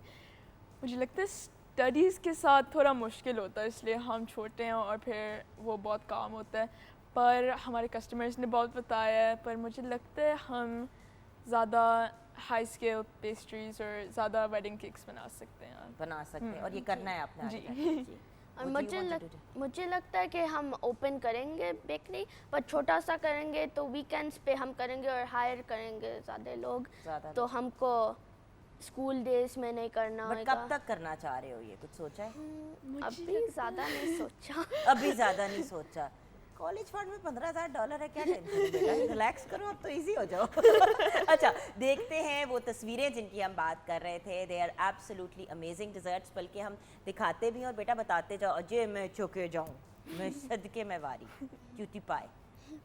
मुझे लगता है स्टडीज़ के साथ थोड़ा मुश्किल होता है, इसलिए हम छोटे हैं और फिर वो बहुत काम होता है। पर हमारे कस्टमर्स ने बहुत बताया है, पर मुझे लगता है हम ज़्यादा हाई स्केल पेस्ट्रीज और ज़्यादा वेडिंग केक्स बना सकते हैं। और ये करना है आपने आगे जी। जी। और मुझे लगता है कि हम ओपन करेंगे बेकरी, पर छोटा सा करेंगे तो वीकेंड्स पे हम करेंगे और हायर करेंगे ज़्यादा लोग, तो हमको स्कूल डेज में नहीं करना बट होगा। कब तक करना चाह रहे हो ये, कुछ सोचा है? अभी ज़्यादा नहीं सोचा। अभी ज़्यादा नहीं सोचा। कॉलेज फंड में $15,000 है, क्या टेंशन है बेटा, रिलैक्स करो अब तो इजी हो जाओ। अच्छा देखते हैं वो तस्वीरें जिनकी हम बात कर रहे थे, they are absolutely amazing desserts, बल्कि हम दिखाते भी हैं और बेटा बताते जाओ, अजय मैं चौके जाऊँ, मैं सदके में वारी क्यूटी पाए।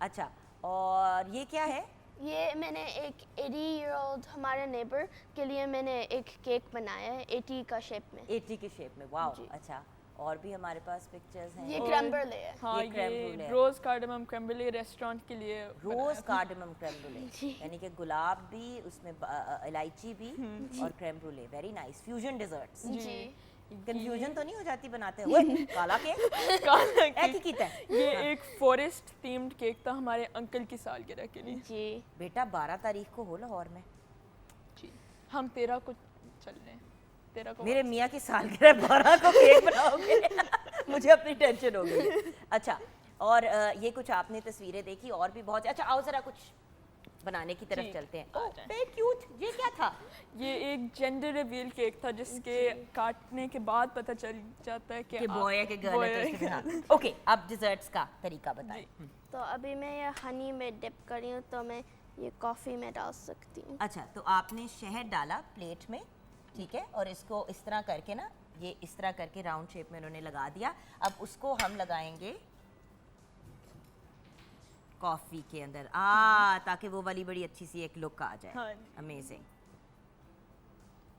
अच्छा और ये क्या है? ये मैंने एक 80-year-old हमारे नेबर के लिए मैंने एक केक बनाया है 80 का शेप में। 80 के शेप में, वाओ। अच्छा और भी हमारे पास पिक्चर्स हैं। ये crème brulee है। हाँ ये crème brulee ये है। रोज़ कार्डमम crème brulee रेस्टोरेंट के लिए रोज कार्डमम crème brulee, यानी कि गुलाब भी उसमें इलायची भी और crème brulee, very nice fusion desserts. जी। कंफ्यूजन तो नहीं हो जाती बनाते हुए? काला केक काला एक ही कीता है। ये एक फॉरेस्ट थीम्ड केक था हमारे अंकल की सालगिरह के लिए। जी। बेटा 12 तारीख को हो लाहौर में, जी हम 13 को चल रहे हैं, 13 को मेरे मियाँ की सालगिरह 12 को केक बनाओगे? मुझे अपनी टेंशन हो गई। अच्छा और ये कुछ आपने तस्वीरें देखी और भी बहुत। अच्छा आओ जरा कुछ बनाने की तरफ जी, चलते हैं। आ ओह जाएं। वेरी क्यूट, ये क्या था? ये एक जेंडर रिवील केक था जिसके काटने के बाद पता चल जाता है कि कि बॉय है कि गर्ल boy है, है तो उसके साथ। ओके अब डिजर्ट्स का तरीका बताएं। तो अभी मैं ये हनी में डिप कर रही हूँ, तो मैं ये कॉफ़ी में डाल सकती हूँ। अच्छा तो आपने शहद डाला प्लेट में, ठीक है, और इसको इस तरह करके ना, ये इस तरह करके राउंड शेप में उन्होंने लगा दिया। अब उसको हम लगाएंगे कॉफ़ी के अंदर, ताकि वो वाली बड़ी अच्छी सी एक लुक आ जाए। हाँ। अमेजिंग।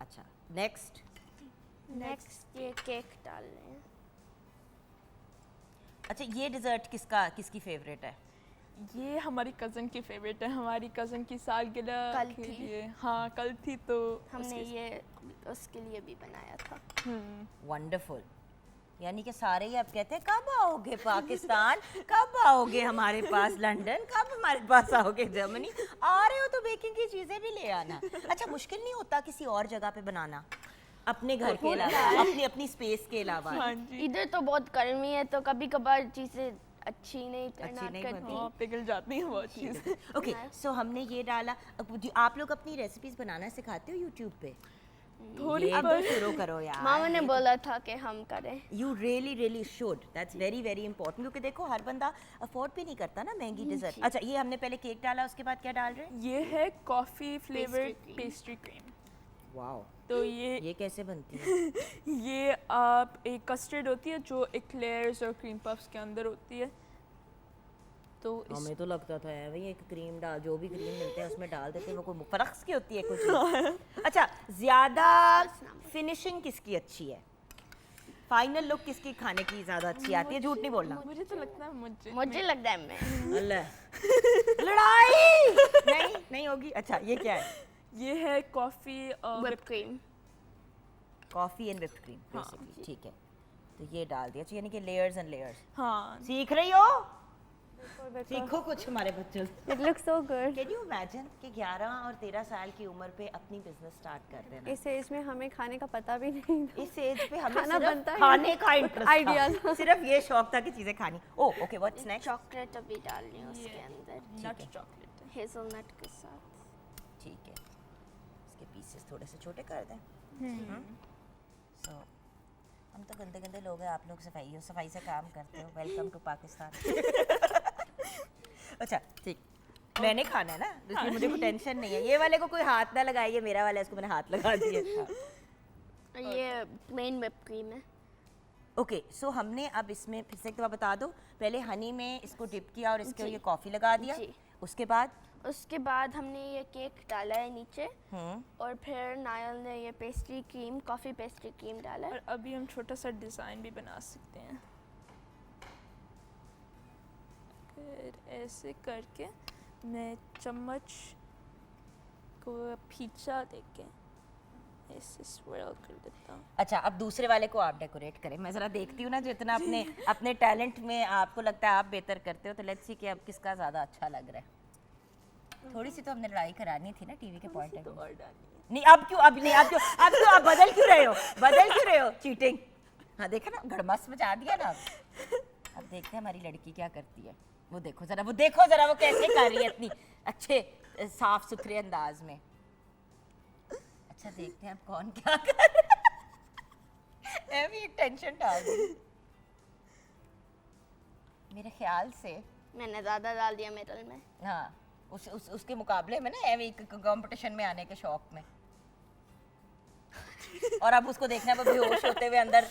अच्छा नेक्स्ट नेक्स्ट ये केक डाल रहे हैं। अच्छा ये डिज़र्ट किसकी फेवरेट है? ये हमारी कज़न की फेवरेट है, हमारी कज़न की सालगिरह कल के थी। लिए। हाँ कल थी तो हमने ये उसके लिए भी बनाया था। वंडरफुल। यानी कि सारे ही अब कहते हैं कब आओगे पाकिस्तान, कब आओगे हमारे पास लंदन, कब हमारे पास आओगे जर्मनी? आ रहे हो तो बेकिंग की चीज़ें भी ले आना। अच्छा मुश्किल नहीं होता किसी और जगह पे बनाना, अपने घर के अलावा, अपनी स्पेस के अलावा? हाँ जी इधर तो बहुत गर्मी है, तो कभी कभार चीज़ें अच्छी नहीं turn out नहीं करती। बनती। हाँ पिघल जाती हैं बहुत चीज़। ओके सो हमने ये डाला। अब आप लोग अपनी रेसिपीज बनाना सिखाते हो यूट्यूब पे? थोड़ी ये तो शुरू करो यार। मामा ने बोला था कि हम करें। You really should, that's very very important, क्योंकि देखो हर बंदा अफोर्ड भी नहीं करता ना महंगी डिजर्ट। अच्छा ये हमने पहले केक डाला, उसके बाद क्या डाल रहे हैं? ये है coffee flavoured cream। Pastry cream. Wow तो ये कैसे बनती है? ये आप एक कस्टर्ड होती है जो एक्लेयर्स और क्रीम पफ्स के अंदर होती है। तो हमें तो लगता था भाई एक क्रीम डाल, जो भी क्रीम मिलते हैं उसमें डाल देते हैं, वो कोई फर्क की होती है कुछ? अच्छा ज्यादा फिनिशिंग किसकी अच्छी है, फाइनल लुक किसकी खाने की ज्यादा अच्छी आती है? झूठ नहीं बोलना। मुझे तो लगता है मुझे लगता है मैं अल्लाह लड़ाई नहीं होगी। अच्छा ये क्या है? ये है coffee whipped cream। Coffee and whipped cream basically, ठीक है। तो ये डाल दिया, यानी कि लेयर्स एंड लेयर्स। हाँ सीख रही हो? सीखो कुछ हमारे बच्चों से। It looks so good. Can you imagine कि 11 और 13 साल की उम्र पे अपनी बिजनेस स्टार्ट कर देना? इस एज में हमें खाने का पता भी नहीं था। इस एज पे हमें खाना सिर्फ बनता है। खाने का इंटरेस्ट आइडिया था, था। सिर्फ ये शौक था कि चीजें खानी। Oh okay, what's next? Chocolate अभी डालनी है उसके अंदर, नट चॉकलेट। हेज़लनट के साथ। ठीक है, इसके पीसेस थोड़े से छोटे कर दें। सो हम तो गंदे गंदे लोग हैं, आप लोग सफाई से काम करते हो। Welcome to Pakistan. अच्छा ठीक, मैंने खाना है ना, इसलिए मुझे कोई टेंशन नहीं है। ये वाले को कोई हाथ ना लगाइए, मेरा वाला है, इसको मैंने हाथ लगा दिए। और ये प्लेन व्हिप क्रीम है। ओके सो हमने अब इसमें फिर से एक दफ़ा बता दो, पहले हनी में इसको डिप किया और इसके ये कॉफ़ी लगा दिया, जी। उसके बाद हमने ये केक डाला है नीचे, और फिर नायल ने ये pastry cream, coffee pastry cream डाला है। और अभी हम छोटा सा डिज़ाइन भी बना सकते हैं। फिर ऐसे करके मैं चम्मच को पीछा देके ऐसे स्विरल कर देता हूँ। अच्छा अब दूसरे वाले को आप डेकोरेट करें। मैं ज़रा देखती हूँ ना जितना अपने अपने टैलेंट में आपको लगता है आप बेहतर करते हो, तो लेट्स सी कि अब किसका ज़्यादा अच्छा लग रहा है। थोड़ी सी तो हमने लड़ाई करानी थी ना टीवी के पॉइंट ऑफ व्यू। नहीं अब क्यों, अब नहीं, आप बदल क्यों रहे हो? चीटिंग। हाँ देखा ना, गड़मस मचा दिया ना। अब देखते हैं हमारी लड़की क्या करती है। वो देखो जरा वो कैसे कर रही है इतनी अच्छे साफ सुथरे अंदाज में। अच्छा देखते हैं अब कौन क्या कर रहा है। एक टेंशन डाल दी मेरे ख्याल से। मैंने ज़्यादा डाल दिया मिडल में। हाँ उसके मुकाबले में ना एवी कंपटीशन में आने के शौक में। और अब उसको देखना है वो बेहोश होते हुए अंदर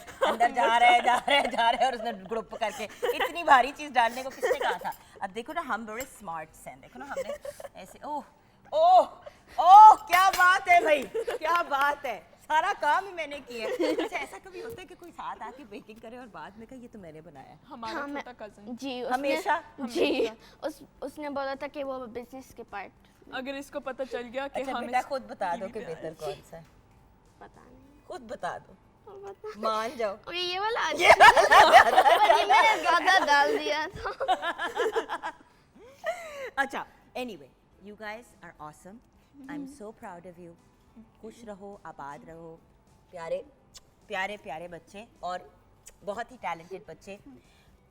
जा रहा है और उसने ग्रुप करके इतनी भारी चीज डालने को किसने कहा था। अब देखो ना हम बड़े स्मार्ट हैं, देखो ना हमने ऐसे ओह क्या बात है भाई, क्या बात है, सारा काम ही मैंने किया। अच्छा ऐसा कभी होता है कि कोई साथ आके बेकिंग करे और बाद में कहे ये तो मैंने बनाया? हमारा छोटा कज़न जी हमेशा उसने बोला था कि वो बिजनेस के पार्ट। अगर इसको पता चल गया कि अच्छा हम बेटा खुद बता दो कि बेहतर कौन सा है, पता नहीं। खुद बता दो, मान जाओ। और ये वाला पर ये मैंने ज़्यादा डाल दिया था। अच्छा anyway you guys are awesome, I am so proud of you. खुश रहो, आबाद रहो, प्यारे प्यारे प्यारे बच्चे और बहुत ही टैलेंटेड बच्चे।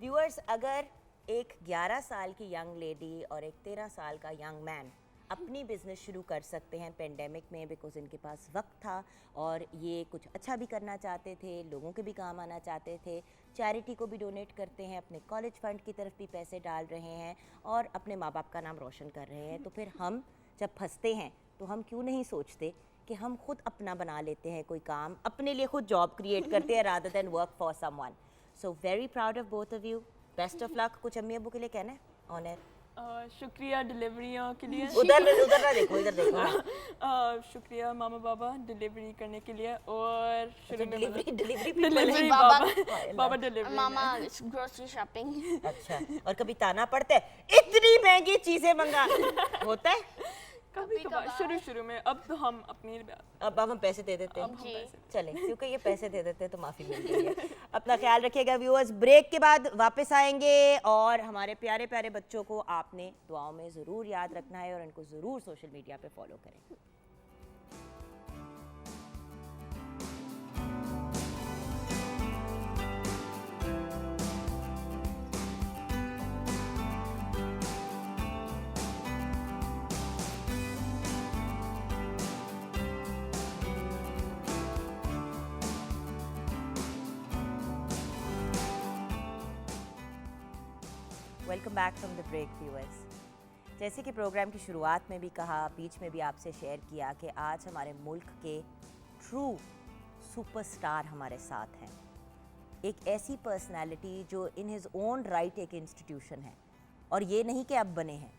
व्यूअर्स अगर एक 11 साल की यंग लेडी और एक 13 साल का यंग मैन अपनी बिजनेस शुरू कर सकते हैं पेंडेमिक में, बिकॉज इनके पास वक्त था और ये कुछ अच्छा भी करना चाहते थे, लोगों के भी काम आना चाहते थे, चैरिटी को भी डोनेट करते हैं, अपने कॉलेज फंड की तरफ भी पैसे डाल रहे हैं और अपने माँ बाप का नाम रोशन कर रहे हैं। तो फिर हम जब फंसते हैं तो हम क्यों नहीं सोचते कि हम खुद अपना बना लेते हैं कोई काम, अपने लिए खुद जॉब क्रिएट करते हैं rather than work for someone. So very proud of both of you, best of luck. कुछ अम्मी अब्बू के लिए कहना है ऑनर? शुक्रिया डिलीवरियों के लिए। उधर ना देखो, इधर देखो। शुक्रिया मामा बाबा डिलीवरी करने के लिए। और डिलीवरी बाबा डिलीवरी मामा ग्रोसरी शॉपिंग। अच्छा और कभी ताना पड़ता है इतनी महंगी चीजें मंगा होता है कभी कभार शुरू में। अब तो हम अपनी अब हम पैसे दे देते हैं। जी चलें क्योंकि ये पैसे दे देते हैं तो माफ़ी मिल गई है। अपना ख्याल रखिएगा व्यूअर्स, ब्रेक के बाद वापस आएंगे और हमारे प्यारे प्यारे बच्चों को आपने दुआओं में ज़रूर याद रखना है और इनको ज़रूर सोशल मीडिया पे फॉलो करें। Welcome back from the break viewers. जैसे कि प्रोग्राम की शुरुआत में भी कहा, बीच में भी आपसे शेयर किया कि आज हमारे मुल्क के ट्रू सुपरस्टार हमारे साथ हैं। एक ऐसी पर्सनालिटी जो इन हिज ओन राइट एक इंस्टीट्यूशन है और ये नहीं कि अब बने हैं,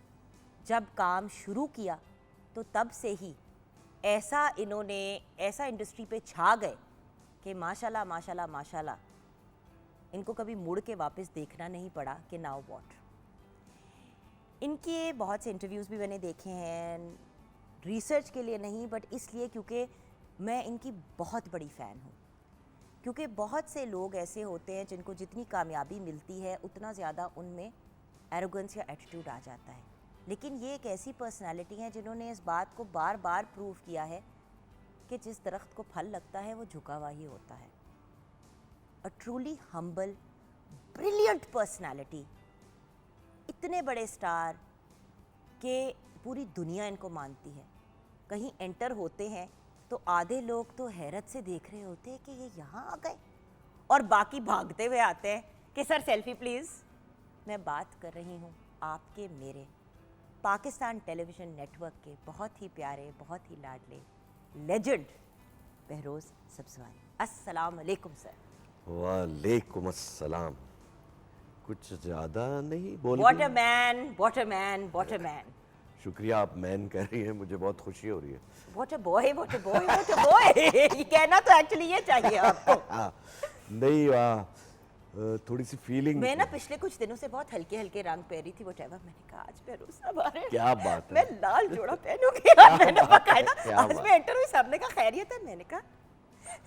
जब काम शुरू किया तो तब से ही ऐसा इन्होंने ऐसा इंडस्ट्री पे छा गए कि माशाल्लाह माशाल्लाह माशाल्लाह इनको कभी मुड़ के वापस देखना नहीं पड़ा कि नाउ व्हाट। इनके बहुत से इंटरव्यूज़ भी मैंने देखे हैं, रिसर्च के लिए नहीं बट इसलिए क्योंकि मैं इनकी बहुत बड़ी फ़ैन हूँ। क्योंकि बहुत से लोग ऐसे होते हैं जिनको जितनी कामयाबी मिलती है उतना ज़्यादा उनमें एरोगेंस या एटीट्यूड आ जाता है, लेकिन ये एक ऐसी पर्सनालिटी है जिन्होंने इस बात को बार बार प्रूव किया है कि जिस दरख्त को फल लगता है वो झुका हुआ ही होता है। A truly humble brilliant personality, इतने बड़े स्टार के पूरी दुनिया इनको मानती है। कहीं एंटर होते हैं तो आधे लोग तो हैरत से देख रहे होते हैं कि ये यहाँ आ गए, और बाकी भागते हुए आते हैं कि सर सेल्फी प्लीज़। मैं बात कर रही हूँ आपके मेरे पाकिस्तान टेलीविज़न नेटवर्क के बहुत ही प्यारे, बहुत ही लाडले लेजेंड बहरोज़ सब्ज़वारी। अस्सलाम वालेकुम सर। वालेकुम अस्सलाम। कुछ ज़्यादा नहीं बोल what a man, what a man, what a man. शुक्रिया, आप मैन कह रही हैं, मुझे बहुत खुशी हो रही है। What a boy, what a boy, what a boy. ये कहना तो एक्चुअली ये चाहिए आपको। हाँ, नहीं थोड़ी सी फीलिंग। मैं ना पिछले कुछ दिनों से बहुत हल्के हल्के रंग पहनी थी, व्हाटएवर। मैंने कहा आज बहरोज़ साहब आ रहे हैं, क्या बात है। मैं लाल जोड़ा पहनूंगी। आज मैंने बकायदा क्या आज बात। मैं एंटर हुई, सबने कहा खैरियत है। मैंने कहा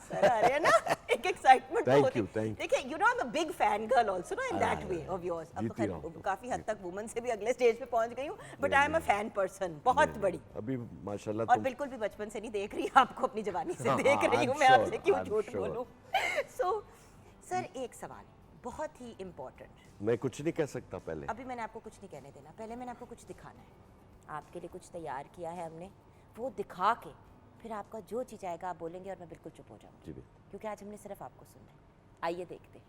सर आ रहे हैं ना, एक एक्साइटमेंट Thank होती you, thank you. देखिए you know I am a big fan girl also ना in that way of yours. अब तो जीती रहो। खैर काफी हद तक वुमन से भी अगले स्टेज पे पहुंच गई हूँ, but I am a fan person बहुत बड़ी। अभी माशाल्लाह और तुम बिल्कुल भी बचपन से नहीं देख रही, आपको अपनी जवानी से हाँ, देख रही I'm हूँ मैं। sure, आपसे क्यों I'm झूठ sure. बोलूँ। सो सर एक सवाल बहुत ही इम्पोर्टेंट। मैं कुछ नहीं कह सकता पहले। अभी मैंने आपको कुछ नहीं कहने देना, पहले मैंने आपको कुछ दिखाना है। आपके लिए कुछ तैयार किया है हमने, वो दिखा के फिर आपका जो चीज़ आएगा आप बोलेंगे और मैं बिल्कुल चुप हो जाऊँगी, जी बिल्कुल। क्योंकि आज हमने सिर्फ आपको सुनना है। आइए देखते हैं।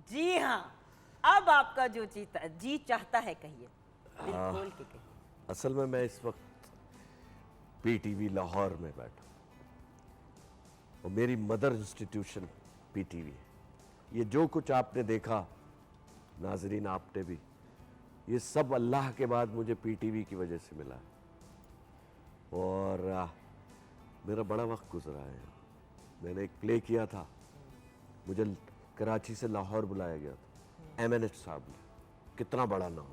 जी हाँ, अब आपका जो जी चाहता है कहिए, दिल खोल के कहिए। असल में मैं इस वक्त पीटीवी लाहौर में बैठा और मेरी मदर इंस्टीट्यूशन पीटीवी है। ये जो कुछ आपने देखा, नाजरीन आपने भी, ये सब अल्लाह के बाद मुझे पीटीवी की वजह से मिला है। और मेरा बड़ा वक्त गुजरा है। मैंने एक प्ले किया था, मुझे कराची से लाहौर बुलाया गया था, एमएनएच साहब ने, कितना बड़ा नाम,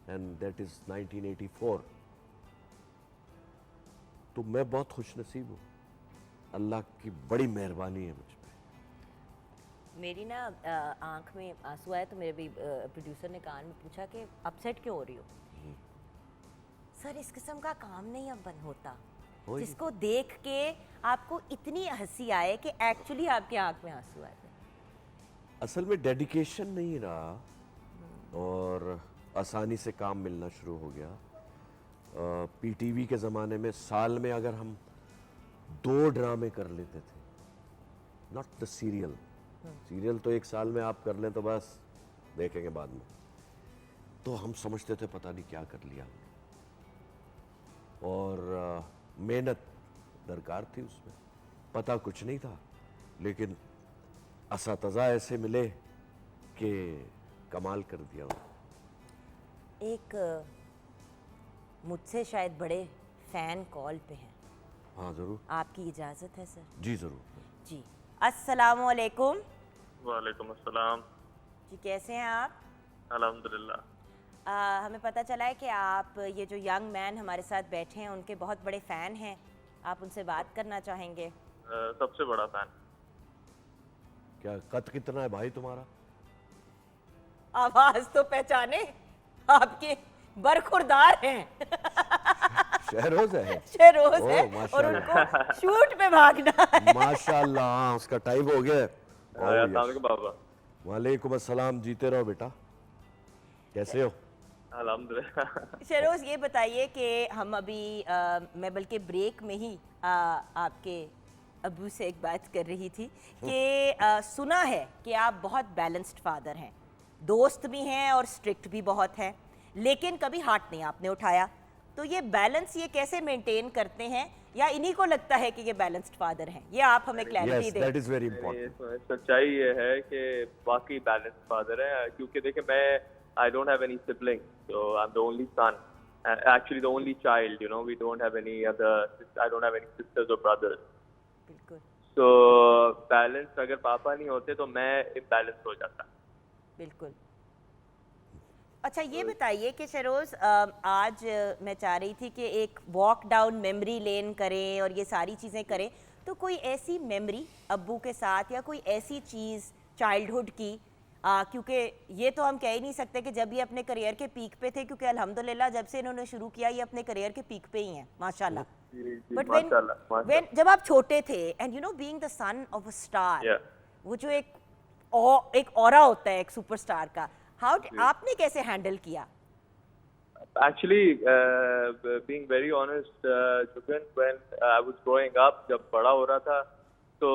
एंड दैट इज़ 1984। तो मैं बहुत खुश नसीब हूँ, अल्लाह की बड़ी मेहरबानी है मुझ पे। मेरी ना आंख में आंसू आए तो मेरे भी प्रोड्यूसर ने कान में पूछा कि अपसेट क्यों हो रही हो। सर इस किस्म का काम नहीं अब बन होता वही। जिसको देख के आपको इतनी हंसी आए कि एक्चुअली आपकी आंख में आंसू आए थे। असल में डेडिकेशन नहीं रहा और आसानी से काम मिलना शुरू हो गया। पीटीवी के ज़माने में साल में अगर हम 2 ड्रामे कर लेते थे, नॉट द सीरियल, सीरियल तो एक साल में आप कर लें तो बस देखेंगे बाद में, तो हम समझते थे पता नहीं क्या कर लिया हमने। और मेहनत दरकार थी उसमें, पता कुछ नहीं था, लेकिन असातिज़ा ऐसे मिले कि कमाल कर दिया उन्होंने। एक मुझसे शायद बड़े फ़ैन कॉल पे हैं, हाँ ज़रूर। आपकी इजाज़त है सर? जी ज़रूर। जी अस्सलामु अलैकुम। वालेकुम अस्सलाम। जी कैसे हैं आप? अल्हम्दुलिल्लाह। हमें पता चला है कि आप ये जो यंग मैन हमारे साथ बैठे हैं उनके बहुत बड़े फ़ैन हैं, आप उनसे बात करना चाहेंगे? सबसे बड़ा फैन। क्या कद कितना है भाई तुम्हारा? आवाज़ तो पहचाने, आपके बरखुरदार हैं। शहरोज है। शहरोज ओह, है और माशाल्लाह। उनको शूट पे भागना है। माशाल्लाह, हाँ, उसका टाइम हो गया है। अस्सलाम वालेकुम बाबा। वालेकुम अस्सलाम, जीते रहो बेटा। कैसे हो? अल्हम्दुलिल्लाह। शहरोज ये बताइए कि हम अभी मैं बल्कि ब्रेक में ही आपके अबू से एक बात कर रही थी कि सुना है कि आप बहुत बैलेंस्ड फादर हैं, दोस्त भी हैं और स्ट्रिक्ट भी बहुत हैं, लेकिन कभी हाथ नहीं आपने उठाया। तो ये बैलेंस ये कैसे मेंटेन करते हैं, या इन्हीं को लगता है कि ये बैलेंस्ड फादर हैं? ये आप हमें क्लैरिटी यस, दें। दैट इज वेरी नहीं, इंपॉर्टेंट। इसमें सच्चाई ये है कि वाकई बैलेंस फादर है, क्योंकि देखिए मैं I don't have any sibling, so I am the only son, actually the only child, you know, we don't have any other, I don't have any sisters or brothers, बिल्कुल so balance अगर पापा नहीं होते तो मैं imbalance हो जाता। बिल्कुल। अच्छा ये बताइए कि शरोज आज मैं चाह रही थी कि एक वॉक डाउन मेमोरी लेन करें और ये सारी चीज़ें करें, तो कोई ऐसी मेमोरी अब्बू के साथ या कोई ऐसी चीज़ चाइल्डहुड की, क्योंकि ये तो हम कह ही नहीं सकते कि जब ये अपने करियर के पीक पे थे, क्योंकि अल्हम्दुलिल्लाह जब से इन्होंने शुरू किया ये अपने करियर के पीक पे ही हैं माशाल्लाह। बट व्हेन जब आप छोटे थे and you know being the son of a star, Yeah. वो जो एक ऑरा होता है एक सुपरस्टार का, हाउ आपने कैसे हैंडल किया? Actually, being very honest, Jugan, when I was growing up, जब बड़ा हो रहा था, तो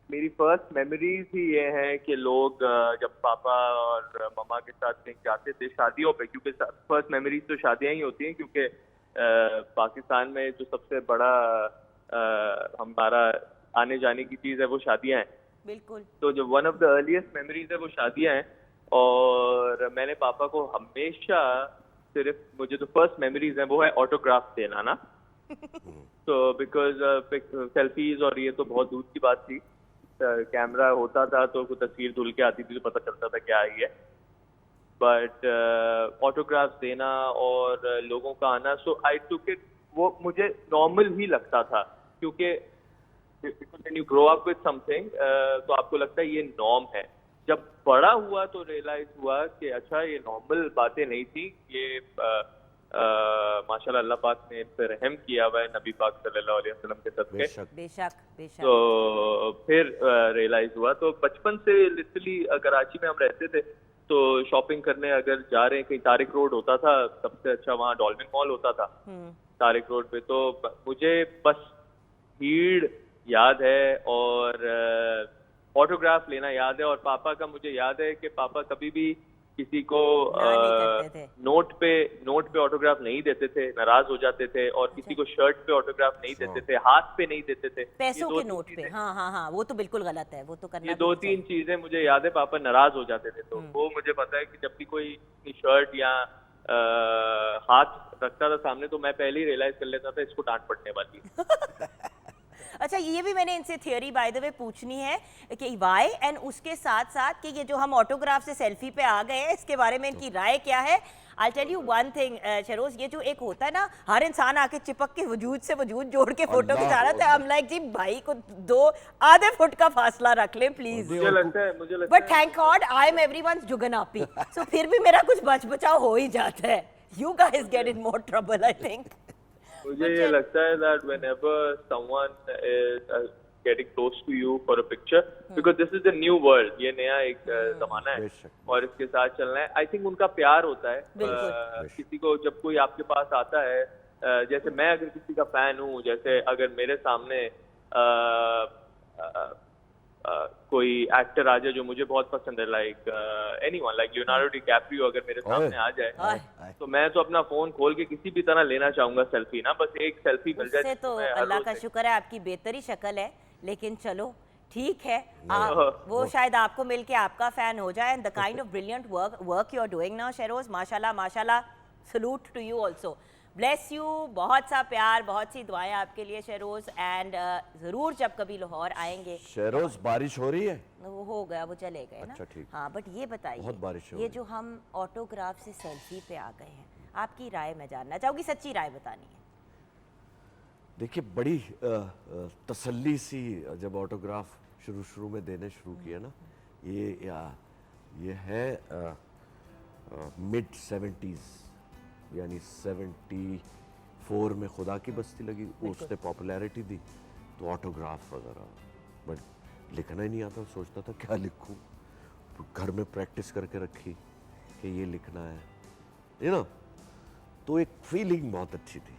मेरी फर्स्ट मेमोरीज ही ये हैं कि लोग जब पापा और मम्मा के साथ कहीं जाते थे शादियों पे, क्योंकि फर्स्ट मेमोरीज तो शादियां ही होती हैं, क्योंकि पाकिस्तान में जो सबसे बड़ा हमारा आने जाने की चीज़ है वो शादियां हैं। बिल्कुल। तो जो one of the earliest memories है वो शादियां हैं, और मैंने पापा को हमेशा सिर्फ, मुझे जो फर्स्ट मेमोरीज है वो है ऑटोग्राफ देना ना। तो बिकॉज सेल्फीज और ये तो बहुत दूर की बात थी, कैमरा होता था तो कोई तस्वीर धुल के आती थी तो पता चलता था क्या आई है, बट ऑटोग्राफ देना और लोगों का आना, सो आई टुक इट, वो मुझे नॉर्मल ही लगता था, क्योंकि when you grow up with something, तो आपको लगता है ये नॉर्म है। जब बड़ा हुआ तो रियलाइज हुआ कि अच्छा ये नॉर्मल बातें नहीं थी, ये माशाल्लाह अल्लाह पाक ने इन पे रहम किया हुआ है नबी पाक सल्लल्लाहु अलैहि वसल्लम के सदके। बेशक। बेशक बेशक। तो फिर रियलाइज हुआ, तो बचपन से लिटरली कराची में हम रहते थे, तो शॉपिंग करने अगर जा रहे हैं कहीं, तारिक रोड होता था सबसे अच्छा, वहाँ डॉल्फिन मॉल होता था तारिक रोड पे, तो मुझे बस भीड़ याद है और ऑटोग्राफ लेना याद है, और पापा का मुझे याद है कि पापा कभी भी किसी को नहीं करते थे। नोट पे ऑटोग्राफ नहीं देते थे, नाराज हो जाते थे, और किसी को शर्ट पे ऑटोग्राफ नहीं देते थे, हाथ पे नहीं देते थे, पैसों ये के नोट पे। हाँ हाँ हाँ, वो तो बिल्कुल गलत है, वो तो करना ये भी दो नहीं तीन चीजें मुझे याद है, पापा नाराज हो जाते थे, तो वो मुझे पता है कि जब भी कोई शर्ट या हाथ रखता था सामने, तो मैं पहले ही रियलाइज कर लेता था इसको डांट पड़ने वाली है। अच्छा ये भी मैंने इनसे थियोरी बाय द वे पूछनी है कि वाई, एंड उसके साथ साथ कि ये जो हम ऑटोग्राफ से सेल्फी पे आ गए हैं इसके बारे में इनकी राय क्या है। I tell you one thing Sharoz, ये जो एक होता है ना, हर इंसान आके चिपक के वजूद से वजूद जोड़ के फोटो खिंचा रहा था, हम लाइक जी भाई को 2 आधे फुट का फासला रख ले प्लीज। मुझे लगता है but thank God I am everyone's जुगनापी, सो फिर भी मेरा कुछ बच बचाव हो ही जाता है। You guys get in more trouble I think. मुझे ये लगता है that whenever someone is getting close to you for a picture, because this is the new world, ये नया एक जमाना है और इसके साथ चलना है, I think उनका प्यार होता है। किसी को जब कोई आपके पास आता है, जैसे मैं अगर किसी का फैन हूँ, जैसे अगर मेरे सामने कोई एक्टर आ जाए जो मुझे बहुत पसंद है, like anyone, like Leonardo DiCaprio अगर मेरे सामने आ जाए, तो मैं तो अपना फोन खोल के किसी भी तरह लेना चाहूंगा सेल्फी ना, बस एक सेल्फी मिल जाए। तो अल्लाह का शुक्र है आपकी बेहतरी शक्ल है, लेकिन चलो ठीक है, वो शायद आपको मिलके आपका फैन हो जाए। And the kind of brilliant work you are doing now Shahroz, माशाल्लाह माशाल्लाह, salute to you also, bless you, बहुत सा प्यार, बहुत सी दुआएं आपके लिए शहरोज, एंड जरूर जब कभी लाहौर आएंगे। शहरोज बारिश हो रही है? वो हो गया, वो चले गए ना। अच्छा ठीक। हाँ बट ये बताइए, ये जो हम ऑटोग्राफ से सेल्फी पे आ गए हैं, आपकी राय मैं जानना चाहूँगी, सच्ची राय बतानी है। देखिए बड़ी तसल्ली सी जब ऑटोग्राफ शुरू में देने शुरू किया ना, ये है मिड 70s, यानी 74 में खुदा की बस्ती लगी, उसने पॉपुलैरिटी दी, तो ऑटोग्राफ वगैरह, बट लिखना ही नहीं आता, सोचता था क्या लिखूं, घर में प्रैक्टिस करके रखी कि ये लिखना है, यू नो, तो एक फीलिंग बहुत अच्छी थी।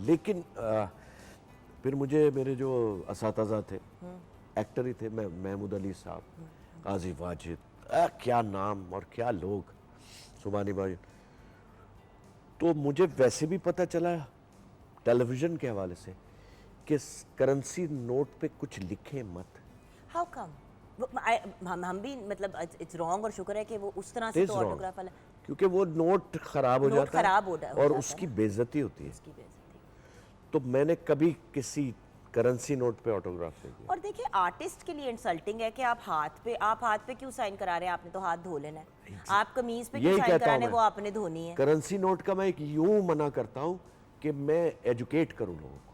लेकिन फिर मुझे मेरे जो असातिज़ा थे, एक्टर ही थे, महमूद अली साहब, काजी वाजिद, क्या नाम और क्या लोग, सुबानी भाई, तो मुझे वैसे भी पता चला टेलीविजन के हवाले से कि करेंसी नोट पे कुछ लिखे मत। How come? हम भी मतलब इट्स रॉन्ग, और शुक्र है कि वो उस तरह से It is तो wrong. ऑटोग्राफ वाला क्योंकि वो नोट खराब हो नोट जाता खराब हो है जाता और है उसकी बेइज्जती होती है। उसकी बेइज्जती। तो मैंने कभी किसी करेंसी नोट पे ऑटोग्राफ नहीं किया। और देखिए आर्टिस्ट के लिए इंसल्टिंग है कि आप हाथ पे क्यों साइन करा रहे हैं? आपने तो हाथ धो लेना है। आप कमीज पे क्यों यही साइन कहता करा हूं रहे हैं? मैं। वो आपने धोनी है। करेंसी नोट का मैं एक यूं मना करता हूं कि मैं एजुकेट करूं लोगों को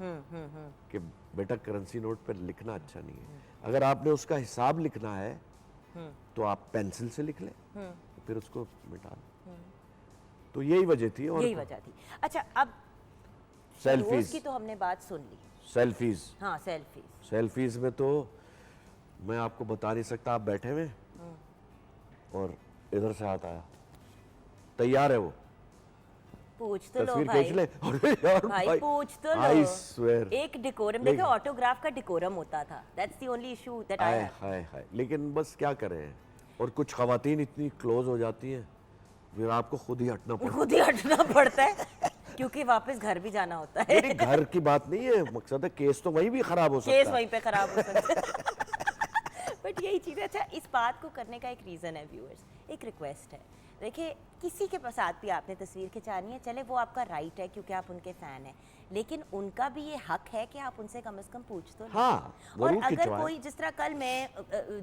कि बेटा करेंसी नोट पर लिखना अच्छा नहीं है। अगर आपने उसका हिसाब लिखना है तो आप पेंसिल से लिख लें, फिर उसको मिटा लें। तो यही वजह थी। और यही वजह थी। अच्छा, अब सेल्फीज रोज की तो हमने बात सुन ली। सेल्फीज हाँ, सेल्फी। सेल्फीज में तो मैं आपको बता नहीं सकता। आप बैठे हुए और इधर से हाथ आया, तैयार है वो, पूछ तो लो तस्वीर भाई। खींच ले। अरे यार भाई पूछ तो लो। I swear. एक डिकोरम देखो, ऑटोग्राफ का डिकोरम होता था। That's the only issue that I hi have. हाय हाय, लेकिन बस क्या करें। और कुछ खवातीन इतनी क्लोज हो जाती हैं, फिर आपको खुद ही हटना पड़ता खुद ही हटना पड़ता है क्योंकि वापस घर भी जाना होता है। है। मेरे घर की बात नहीं है, मकसद है केस तो वहीं भी खराब हो सकता है। केस वहीं पे खराब हो सकता है। बट यही चीज़ है। अच्छा, इस बात को करने का एक रीज़न है व्यूअर्स, एक रिक्वेस्ट है। देखिए, किसी के साथ भी आपने तस्वीर खिंचानी है, चले वो आपका राइट है क्योंकि आप उनके फ़ैन हैं, लेकिन उनका भी ये हक है कि आप उनसे कम से कम पूछ तो लें। हाँ, और जरूर अगर खिंचवाएं। कोई, जिस तरह कल मैं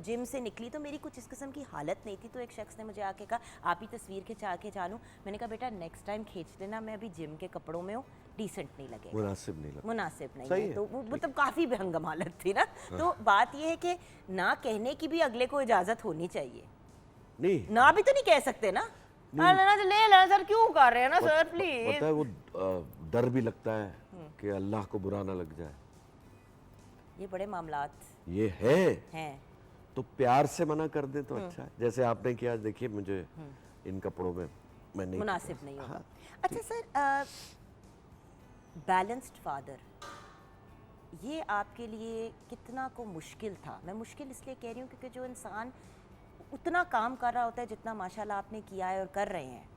जिम से निकली तो मेरी कुछ इस किस्म की हालत नहीं थी, तो एक शख्स ने मुझे आके कहा आप ही तस्वीर खिंचा के जानूँ। मैंने कहा बेटा नेक्स्ट टाइम खींच लेना, मैं अभी जिम के कपड़ों में हूँ, डिसेंट नहीं लगेगा, मुनासिब नहीं लगता। मुनासिब नहीं सही है। है, तो वो मतलब काफ़ी बेहंगम हालत थी ना। तो बात ये है कि ना कहने की भी अगले को इजाज़त होनी चाहिए। नहीं, ना भी तो नहीं कह सकते ना। हाँ, लेना तो ले लो सर, क्यों कर रहे हैं ना सर, प्लीज। पता है वो डर भी लगता है कि अल्लाह को बुरा ना लग जाए। ये बड़े मामलात ये है हैं। तो प्यार से मना कर दे तो अच्छा है। जैसे आपने किया, देखिए मुझे इन कपड़ों में मैं नहीं, मुनासिब नहीं होगा। हाँ, अच्छा सर, बैलेंस्ड फादर, ये आपके लिए कितना को मुश्किल था? मैं मुश्किल इसलिए कह रही हूँ क्योंकि जो इंसान उतना काम कर रहा होता है जितना माशाल्लाह आपने किया है और कर रहे हैं,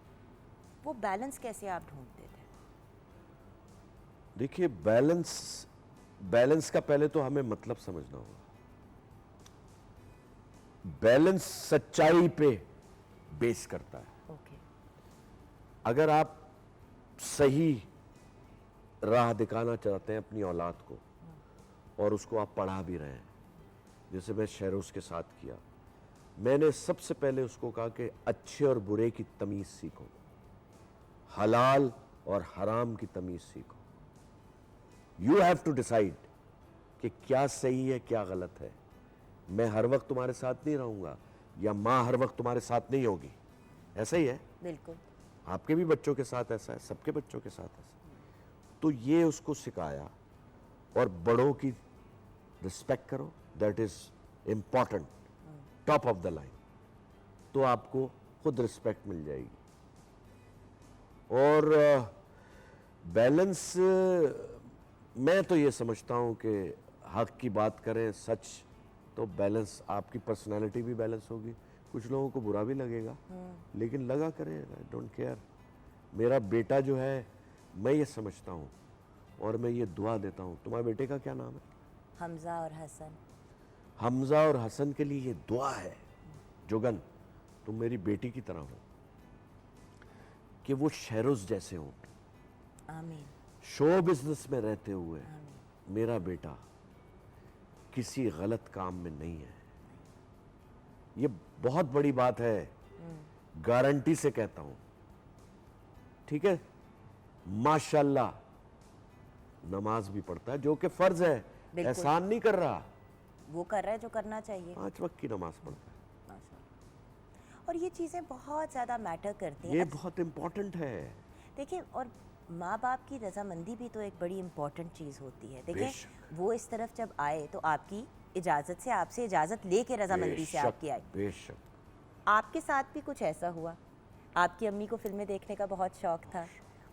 वो बैलेंस कैसे आप ढूंढते थे? देखिए बैलेंस का पहले तो हमें मतलब समझना होगा। बैलेंस सच्चाई पे बेस करता है। ओके। अगर आप सही राह दिखाना चाहते हैं अपनी औलाद को और उसको आप पढ़ा भी रहे हैं, जैसे मैं शहरोज के साथ किया, मैंने सबसे पहले उसको कहा कि अच्छे और बुरे की तमीज़ सीखो, हलाल और हराम की तमीज़ सीखो। यू हैव टू डिसाइड कि क्या सही है क्या गलत है। मैं हर वक्त तुम्हारे साथ नहीं रहूंगा, या माँ हर वक्त तुम्हारे साथ नहीं होगी, ऐसा ही है। बिल्कुल। आपके भी बच्चों के साथ ऐसा है, सबके बच्चों के साथ ऐसा है। तो ये उसको सिखाया। और बड़ों की रिस्पेक्ट करो, that is important, top of the line. तो आपको खुद रिस्पेक्ट मिल जाएगी। और बैलेंस, मैं तो ये समझता हूँ कि हक की बात करें, सच, तो बैलेंस, आपकी पर्सनालिटी भी बैलेंस होगी। कुछ लोगों को बुरा भी लगेगा, लेकिन लगा करें, आई डोंट केयर। मेरा बेटा जो है, मैं ये समझता हूँ और मैं ये दुआ देता हूँ। तुम्हारे बेटे का क्या नाम है? हमजा और हसन। हमजा और हसन के लिए ये दुआ है, जुगन तुम मेरी बेटी की तरह हो, कि वो शहरोज जैसे हो। आमीन। शो बिजनेस में रहते हुए मेरा बेटा किसी गलत काम में नहीं है। ये बहुत बड़ी बात है, गारंटी से कहता हूं। ठीक है, माशाल्लाह नमाज भी पढ़ता है, जो कि फर्ज है, एहसान नहीं कर रहा, वो कर रहा है जो करना चाहिए। 5 वक्त की नमाज पढ़ता है। माशाल्लाह। और ये चीज़ें बहुत ज़्यादा मैटर करती हैं। ये बहुत इंपॉर्टेंट है। देखिए, और माँ बाप की रजामंदी भी तो एक बड़ी इंपॉर्टेंट चीज़ होती है। देखिए, बेशक। वो इस तरफ जब आए तो आपकी इजाज़त से, आपसे इजाज़त लेके रजामंदी से आपकी आई। बेशक। आपके साथ भी कुछ ऐसा हुआ? आपकी अम्मी को फिल्में देखने का बहुत शौक था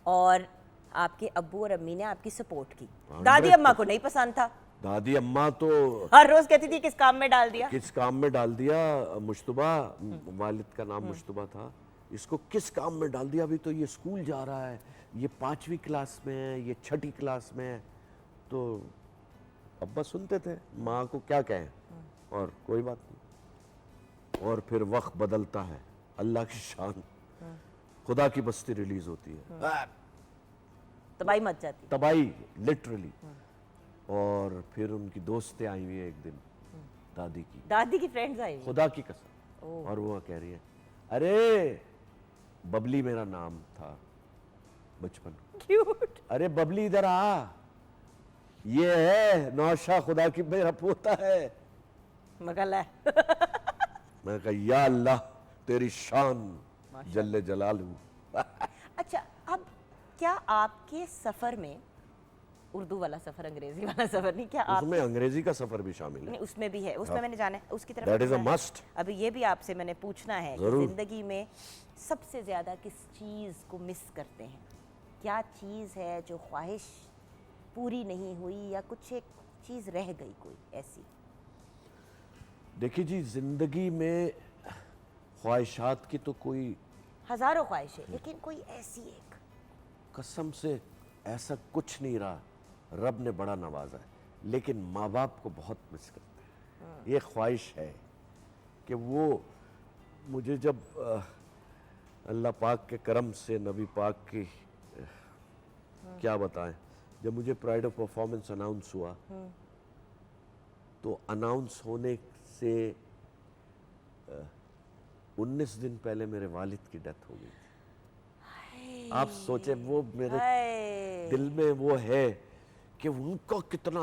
और आपके अब्बू और अम्मी ने आपकी सपोर्ट की। दादी अम्मा को नहीं पसंद था, दादी अम्मा तो हर रोज कहती थी किस काम में डाल दिया। किस काम में डाल दिया। मुश्तबा, वालिद का नाम मुश्तबा था, इसको किस काम में डाल दिया, अभी तो ये स्कूल जा रहा है, ये 5वीं क्लास में है, ये 6ठी क्लास में है। तो अब्बा सुनते थे माँ को क्या कहें, और कोई बात नहीं। और फिर वक्त बदलता है, अल्लाह की शान, खुदा की बस्ती रिलीज होती है, तबाही मच जाती। तबाही लिटरली। और फिर उनकी दोस्तें आई हुई है एक दिन, दादी की फ्रेंड्स आई हुई। खुदा की कसम। और वो कह रही है, अरे बबली मेरा नाम था बचपन, क्यूट। अरे बबली इधर आ, ये है नौशा, खुदा की मेरा पोता है। मगल है। मैं कहा या अल्लाह तेरी शान जल्ले जलालू। अच्छा, अब क्या आपके सफर में, उर्दू वाला सफर, अंग्रेजी वाला सफर नहीं, क्या आप उसमें अंग्रेजी का सफर भी शामिल है। नहीं, उसमें भी है, उसमें मैंने जाना है, उसकी तरफ That is a जाना है। must. अभी ये भी आपसे मैंने पूछना है कि जरूर। जिंदगी में सबसे ज्यादा किस चीज को मिस करते हैं? क्या चीज है जो ख्वाहिश पूरी नहीं हुई, या कुछ एक चीज रह गई कोई ऐसी? देखिए जी, जिंदगी में ख्वाहिशात की तो कोई हजारों ख्वाहिशें, लेकिन कोई ऐसी एक। कसम से ऐसा कुछ नहीं रहा, रब ने बड़ा नवाजा है, लेकिन माँ बाप को बहुत मिस करते हैं। ये ख्वाहिश है कि वो मुझे जब अल्लाह पाक के करम से, नबी पाक की क्या बताएं, जब मुझे प्राइड ऑफ परफॉर्मेंस अनाउंस हुआ, तो अनाउंस होने से 19 दिन पहले मेरे वालिद की डेथ हो गई थी। आप सोचे, वो मेरे हाय। दिल में वो है कि उनका कितना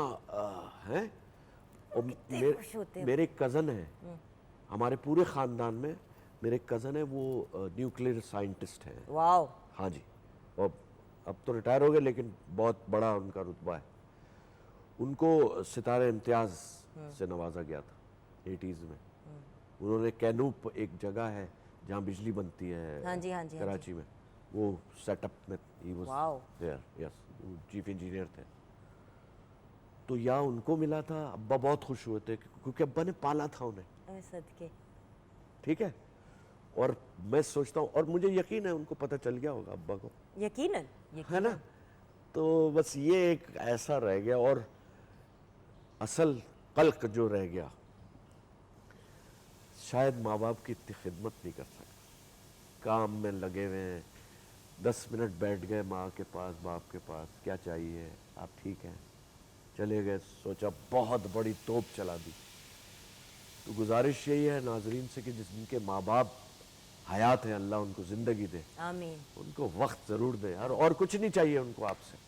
है। और खुश होते हैं। मेरे कज़न है, हमारे पूरे ख़ानदान में मेरे कज़न है, वो न्यूक्लियर साइंटिस्ट हैं। वाओ। हाँ जी, और अब तो रिटायर हो गए, लेकिन बहुत बड़ा उनका रुतबा है। उनको सितारे इम्तियाज़ से नवाजा गया था 80s में। उन्होंने कैनूप, एक जगह है जहाँ बिजली बनती है, हाँ जी, हाँ जी, हाँ कराची में, वो सेटअप में ही Wow. यस, चीफ इंजीनियर थे। तो या उनको मिला था, अब्बा बहुत खुश हुए थे क्योंकि अब्बा ने पाला था उन्हें, ओए सदके। ठीक है। और मैं सोचता हूँ, और मुझे यकीन है उनको पता चल गया होगा अब्बा को, यकीनन, है ना। तो बस ये एक ऐसा रह गया, और असल कल्क जो रह गया, शायद माँ बाप की इतनी खिदमत नहीं कर सकते, काम में लगे हुए हैं। 10 मिनट बैठ गए माँ के पास, बाप के पास, क्या चाहिए, आप ठीक हैं, चले गए, सोचा बहुत बड़ी तोप चला दी। तो गुजारिश यही है नाजरीन से कि जिनके माँ बाप हयात हैं, अल्लाह उनको ज़िंदगी दे, आमीन। उनको वक्त ज़रूर दे यार, और कुछ नहीं चाहिए उनको आपसे।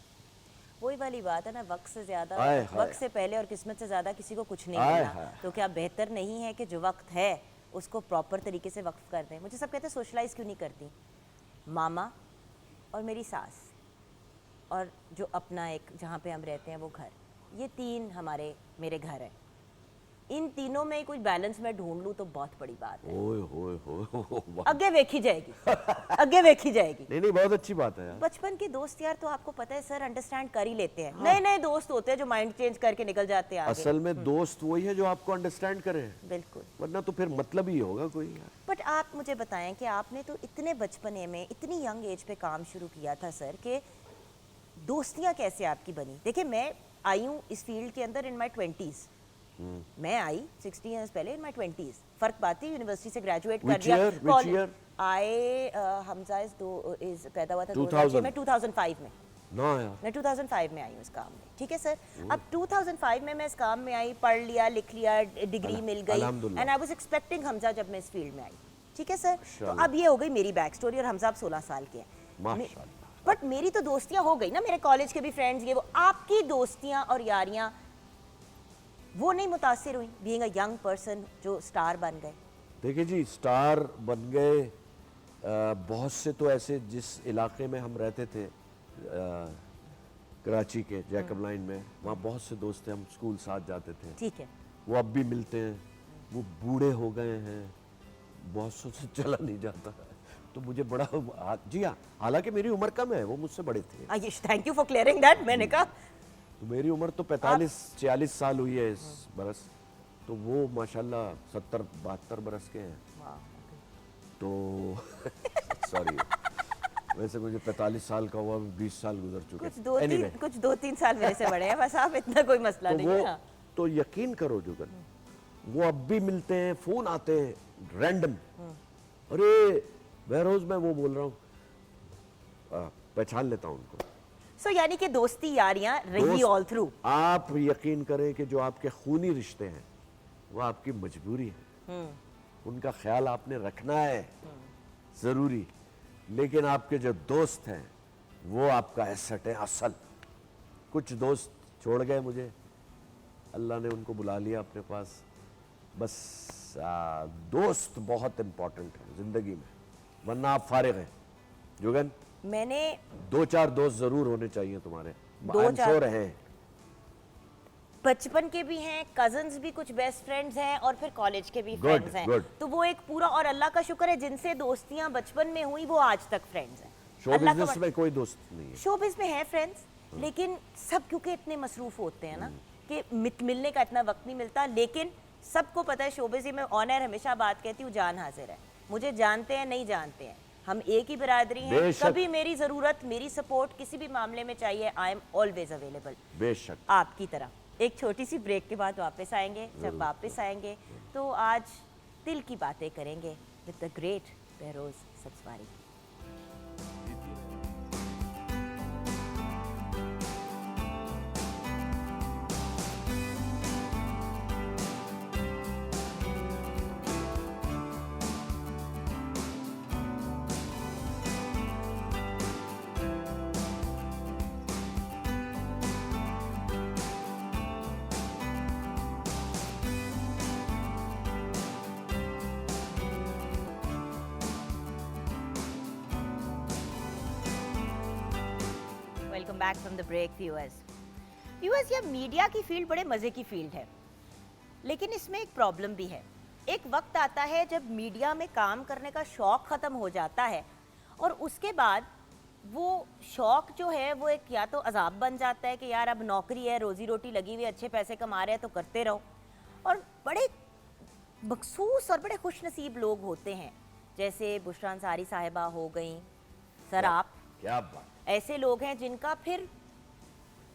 वही वाली बात है ना, वक्त से ज्यादा, आय हाय। वक्त से पहले और किस्मत से ज्यादा किसी को कुछ नहीं आय मिलना। हाय। तो क्या बेहतर नहीं है कि जो वक्त है उसको प्रॉपर तरीके से वक्फ कर दें? मुझे सब कहते हैं सोशलाइज क्यों नहीं करती? मामा और मेरी सास और जो अपना एक जहाँ पे हम रहते हैं वो घर, ये 3 मेरे घर हैं। इन तीनों में कोई बैलेंस मैं ढूंढ लूँ तो बहुत बड़ी बात है। ओए होए होए वाह। आगे देखी जाएगी, आगे देखी जाएगी। नहीं नहीं, बहुत अच्छी बात है यार। बचपन के दोस्त यार तो आपको पता है सर, अंडरस्टैंड कर ही लेते हैं। नए नए दोस्त होते हैं जो माइंड चेंज करके निकल जाते हैं आगे। असल में दोस्त वही है जो आपको अंडरस्टैंड करे, बिल्कुल। वरना तो फिर मतलब ही होगा कोई यार। बट आप मुझे बताएं कि आपने तो इतने बचपने में, इतनी यंग एज पे काम शुरू किया था सर, कि दोस्तियां कैसे आपकी बनी? देखिए, मैं आई हूँ इस फील्ड के अंदर इन माई 20s। मैं आई 16 इयर्स पहले इन माई 20s। फर्क बात है, यूनिवर्सिटी से ग्रेजुएट कर Which दिया। year? Which year? आए हमजा इज पैदा हुआ था 2000 में, 2005 में। ना यार, मैं 2005 में आई हूँ इस काम में, ठीक है सर। अब 2005 में मैं इस काम में आई, पढ़ लिया, लिख लिया, डिग्री मिल गई, अल्हम्दुलिल्लाह। And I was expecting Hamza जब मैं इस फील्ड में आई, ठीक है सर। तो माशाल्लाह। अब ये हो गई मेरी बैक स्टोरी, और हमजा अब 16 साल के हैं। माशाल्लाह। बट मेरी तो दोस्तियां हो गई ना, मेरे कॉलेज के भी फ्रेंड्स, ये वो। आपकी दोस्तियां और यारियां वो नहीं मुतासिर हुई बीइंग अ यंग पर्सन जो स्टार बन गए? देखिए जी, स्टार बन गए बहुत से तो ऐसे, जिस इलाके में हम रहते थे कराची के जैकब लाइन में, वहाँ बहुत से दोस्त थे, हम स्कूल साथ जाते थे, ठीक है। वो अब भी मिलते हैं। वो बूढ़े हो गए हैं, बहुत सौ से चला नहीं जाता है, तो मुझे बड़ा जी हाँ, हालांकि मेरी उम्र कम है, वो मुझसे बड़े थे। Ayush, thank you for clearing that. मैंने कहा तो मेरी उम्र तो 45-46 साल हुई है इस बरस, तो वो माशाल्लाह 70-72 बरस के हैं। तो सॉरी, वैसे मुझे 45 साल का हुआ, 20 साल गुजर चुके कुछ दो तीन साल मेरे से बड़े हैं बस आप, इतना कोई मसला तो नहीं वो है। हाँ। तो यकीन करो जुगन, वो अब भी मिलते हैं, फोन आते हैं रैंडम, अरे बहरोज मैं वो बोल रहा हूँ, पहचान लेता हूँ उनको। सो यानी कि दोस्ती यारियां रही दोस्त- ऑल थ्रू। आप यकीन करें कि जो आपके खूनी रिश्ते हैं वो आपकी मजबूरी है, उनका ख्याल आपने रखना है जरूरी, लेकिन आपके जो दोस्त हैं वो आपका एसेट है असल। कुछ दोस्त छोड़ गए मुझे, अल्लाह ने उनको बुला लिया अपने पास। बस दोस्त बहुत इंपॉर्टेंट है जिंदगी में, वरना आप फारिग हैं जुगन। मैंने 2-4 दोस्त जरूर होने चाहिए तुम्हारे, दो I'm चार- sure हैं। बचपन के भी हैं, कजन्स भी कुछ बेस्ट फ्रेंड्स हैं और फिर कॉलेज के भी Good, फ्रेंड्स हैं। good. तो वो एक पूरा, और अल्लाह का शुक्र है जिनसे दोस्तियां बचपन में हुई वो आज तक फ्रेंड्स हैं। शो अल्लाह का बिजनेस में कोई दोस्त नहीं है। शोबिज़ में है फ्रेंड्स, लेकिन सब क्योंकि इतने मसरूफ होते हैं ना कि मिलने का इतना वक्त नहीं मिलता। लेकिन सबको पता है शोबिज़ में ऑन एयर हमेशा बात कहती हूँ, जान हाजिर है। मुझे जानते हैं नहीं जानते हैं, हम एक ही बिरादरी हैं। बेशक। कभी मेरी ज़रूरत, मेरी सपोर्ट किसी भी मामले में चाहिए, आई एम ऑलवेज अवेलेबल, बेशक। आपकी तरह। एक छोटी सी ब्रेक के बाद वापस आएंगे। जब वापस आएंगे तो आज दिल की बातें करेंगे with the great Behroz Sabzwari. Welcome back from the break viewers. Viewers, ये मीडिया की फील्ड बड़े मज़े की फील्ड है, लेकिन इसमें एक प्रॉब्लम भी है। एक वक्त आता है जब मीडिया में काम करने का शौक़ ख़त्म हो जाता है और उसके बाद वो शौक़ जो है वो एक या तो अजाब बन जाता है कि यार अब नौकरी है, रोज़ी रोटी लगी हुई है, अच्छे पैसे कमा रहे हैं तो करते रहो। और बड़े मखसूस और बड़े खुश नसीब लोग होते हैं, जैसे बुशरा अंसारी साहिबा हो गई, सर आप, क्या बात। ऐसे लोग हैं जिनका फिर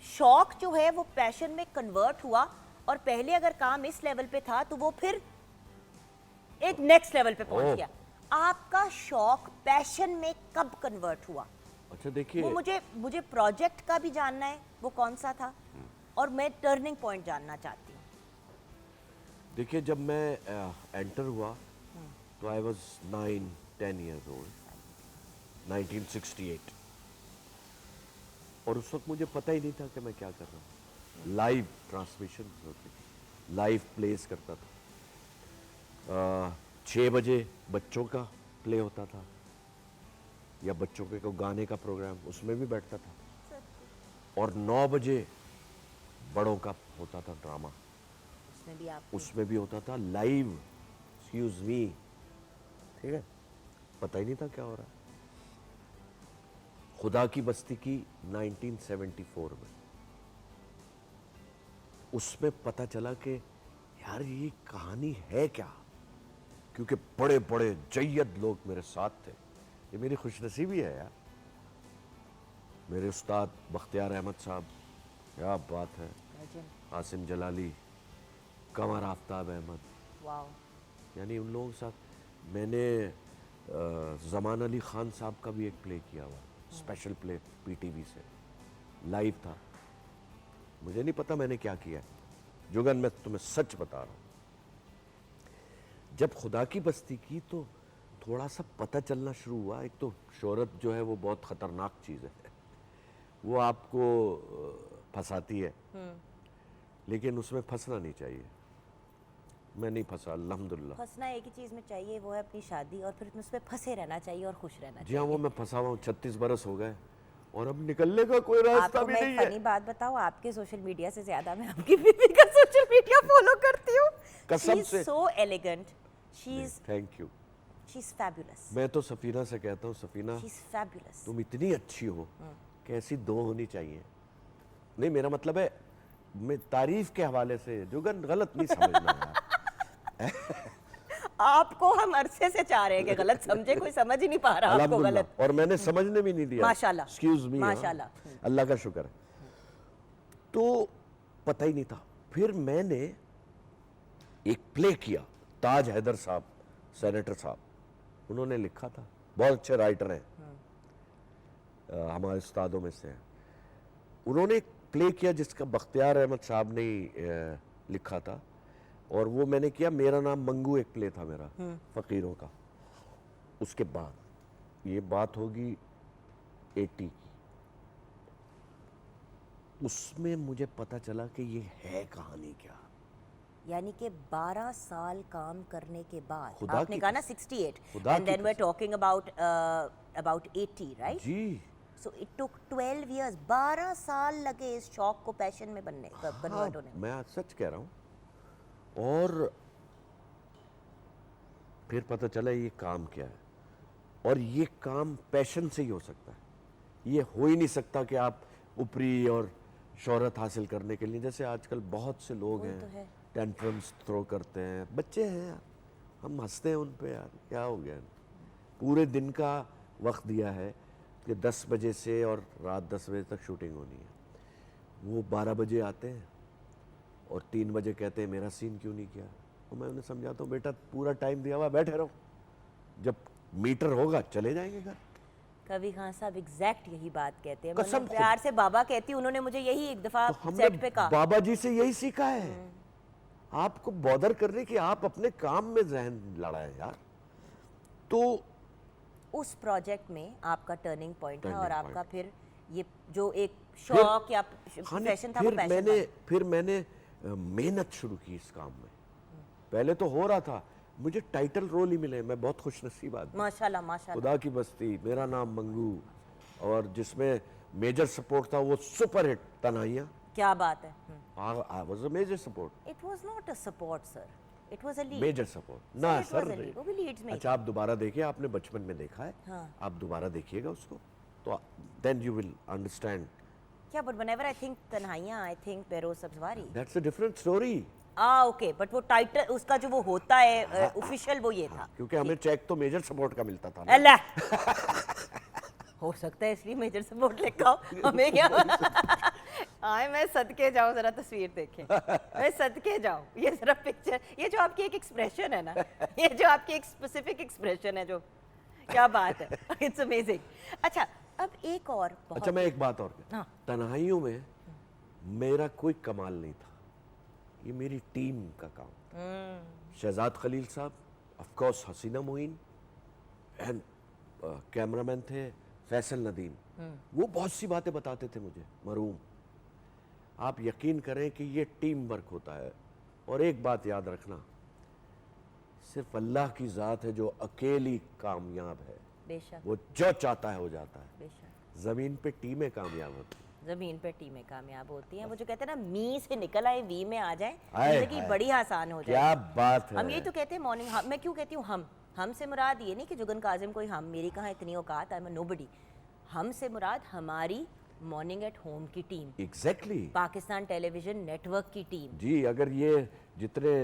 शौक जो है वो पैशन में कन्वर्ट हुआ और पहले अगर काम इस लेवल पे था तो वो फिर एक नेक्स्ट लेवल पे पहुंच ओह। गया। आपका शौक पैशन में कब कन्वर्ट हुआ? अच्छा देखिए, वो मुझे प्रोजेक्ट का भी जानना है, वो कौन सा था, और मैं टर्निंग पॉइंट जानना चाहती हूँ। देखिए जब मैं एंटर हुआ तो आई वाज 9-10 years old, 1968, और उस वक्त मुझे पता ही नहीं था कि मैं क्या कर रहा हूँ। लाइव ट्रांसमिशन होती थी, लाइव प्लेस करता था। 6 बजे बच्चों का प्ले होता था या बच्चों के को गाने का प्रोग्राम, उसमें भी बैठता था, और 9 बजे बड़ों का होता था ड्रामा, उसमें भी होता था लाइव। एक्सक्यूज मी, ठीक है, पता ही नहीं था क्या हो रहा है। खुदा की बस्ती की 1974 में, उसमें पता चला कि यार ये कहानी है क्या, क्योंकि बड़े बड़े जय्यद लोग मेरे साथ थे। ये मेरी खुशनसीबी है यार। मेरे उस्ताद बख्तियार अहमद साहब, क्या बात है, आसिम जलाली, कमर आफ्ताब अहमद, वाओ। यानी उन लोगों के साथ मैंने ज़मान अली ख़ान साहब का भी एक प्ले किया हुआ, स्पेशल प्ले पीटीवी से, लाइव था। मुझे नहीं पता मैंने क्या किया है जुगन, मैं तुम्हें सच बता रहा हूँ। जब खुदा की बस्ती की तो थोड़ा सा पता चलना शुरू हुआ। एक तो शोहरत जो है वो बहुत ख़तरनाक चीज़ है, वो आपको फंसाती है, लेकिन उसमें फंसना नहीं चाहिए। मैं नहीं फंसा अल्हम्दुलिल्लाह। फंसना एक ही चीज में चाहिए, वो है अपनी शादी, और फिर उसमें फंसे रहना चाहिए और खुश रहना जी चाहिए। हाँ, वो मैं फंसा हुआ हूँ, 36 बरस हो गए और अब निकलने का कोई रास्ता आपको भी मैं नहीं एक है। फनी बात बताऊं, आपके सोशल मीडिया से ज्यादा मैं आपकी बीवी का सोशल मीडिया फॉलो करती हूँ। कसम से। So elegant, she is thank you. Fabulous, मैं तो सफीना से कहता हूँ, सफीना शी इज फैबुलस। तुम इतनी अच्छी हो कि ऐसी 2 होनी चाहिए। नहीं, मेरा मतलब है मैं तारीफ के हवाले से, जुगन गलत नहीं समझना यार। आपको हम अरसे से चाह रहे हैं कि गलत समझे, कोई समझ ही नहीं पा रहा आपको गलत। अल्हम्दुलिल्लाह, और मैंने समझने भी नहीं दिया। माशाल्लाह, एक्सक्यूज मी, माशाल्लाह। अल्लाह का शुक्र है। तो पता ही नहीं था। फिर मैंने एक प्ले किया, ताज हैदर साहब, सेनेटर साहब, उन्होंने लिखा था, बहुत अच्छे राइटर हैं, हमारे उस्तादों में से हैं। उन्होंने एक प्ले किया जिसका बख्तियार अहमद साहब ने लिखा था, और वो मैंने किया। मेरा नाम मंगू एक प्ले था मेरा, फकीरों का। उसके बाद ये बात होगी 80 की, उसमें मुझे पता चला कि ये है कहानी क्या। यानी कि 12 साल काम करने के बाद खुदा आपने की कहा ना कसम। 68 खुदा एंड की देन वी आर कसम। Talking about 80, right? जी सो इट टुक 12 इयर्स, 12 साल लगे इस शौक को पैशन में कन्वर्ट होने में। मैं आज सच कह रहा हूँ। और फिर पता चला ये काम क्या है, और ये काम पैशन से ही हो सकता है। ये हो ही नहीं सकता कि आप ऊपरी और शोहरत हासिल करने के लिए, जैसे आजकल बहुत से लोग वो हैं तो है। टेंट्रम्स थ्रो करते हैं, बच्चे हैं यार, हम हंसते हैं उन पे, यार क्या हो गया। पूरे दिन का वक्त दिया है कि 10 बजे से और रात 10 बजे तक शूटिंग होनी है। वो 12 बजे आते हैं और 3 बजे कहते हैं मेरा सीन क्यों नहीं किया। और मैं उन्हें समझाता हूँ, बेटा पूरा टाइम दिया हुआ, बैठे रहो, जब मीटर होगा चले जाएंगे घर। कवि खान साहब एग्जैक्ट यही बात कहते हैं। कसम मैंने प्यार से बाबा कहती हूँ, उन्होंने मुझे यही एक दफा तो हमने सेट पे कहा। बाबा जी से यही सीखा है, आपको बॉदर करने की, आप अपने काम में जहन लड़ाएं यार। तो उस प्रोजेक्ट में आपका टर्निंग पॉइंट था, Turning और आपका point। फिर ये जो एक शौक या हाँ, पैशन था वो पैशन फिर मैंने मेहनत शुरू की इस काम में। पहले तो हो रहा था, मुझे टाइटल रोल ही मिले, मैं बहुत खुशनसीब आदमी। माशाल्लाह माशाल्लाह। खुदा की बस्ती, मेरा नाम मंगू, और जिसमें मेजर सपोर्ट था वो सुपर हिट तन्हाइयाँ। क्या बात है। I was a major support. It was not a support sir, it was a lead. Major support ना it was sir. a lead, वो भी लीड्स में ही अच्छा, आप दोबारा देखिए, आपने बचपन में देखा है, हाँ। आप दोबारा देखिएगा उसको, तो देन यू विल अंडरस्टैंड। क्या, but whenever I think Tanhaiyan, I think Behroz Sabzwari. That's a different story. Okay, but वो टाइटल उसका जो वो होता है ऑफिशियल, वो ये था। क्योंकि हमें चेक तो मेजर सपोर्ट का मिलता था ना। अल्लाह हो सकता है इसलिए मेजर सपोर्ट लिखा हो, हमें क्या। आए मैं सदके जाऊं, जरा तस्वीर देखें, मैं सदके जाऊं, ये जरा पिक्चर, ये जो आपकी एक एक्सप्रेशन है ना, ये जो आपकी एक स्पेसिफिक एक्सप्रेशन है, जो क्या बात है, इट्स अमेजिंग। अच्छा, अब एक और अच्छा, मैं एक बात और कहता हाँ। तन्हाइयों में मेरा कोई कमाल नहीं था, ये मेरी टीम का काम था। शहजाद खलील साहब, of course Haseena Moin, and cameraman थे फैसल नदीम। वो बहुत सी बातें बताते थे मुझे, मरूम। आप यकीन करें कि ये टीम वर्क होता है। और एक बात याद रखना, सिर्फ अल्लाह की ज़ात है जो अकेली कामयाब है, बेशक वो जो चाहता है हो जाता है। बेशक जमीन पे टीमें कामयाब होती हैं। जमीन पे टीमें कामयाब होती हैं। वो जो कहते हैं ना, मी से निकल आए वी में आ जाए, हाय जिंदगी हाय। बड़ी आसान हो जाए। क्या बात है। हम यही तो कहते हैं मॉर्निंग, मैं क्यों कहती हूँ हम से मुराद ये नहीं कि जुगन काजिम कोई हम, मेरी कहाँ इतनी औकात, आई एम नोबडी। हम से मुराद हमारी मॉर्निंग एट होम की team, exactly Pakistan television network की टीम। जी। अगर ये जितने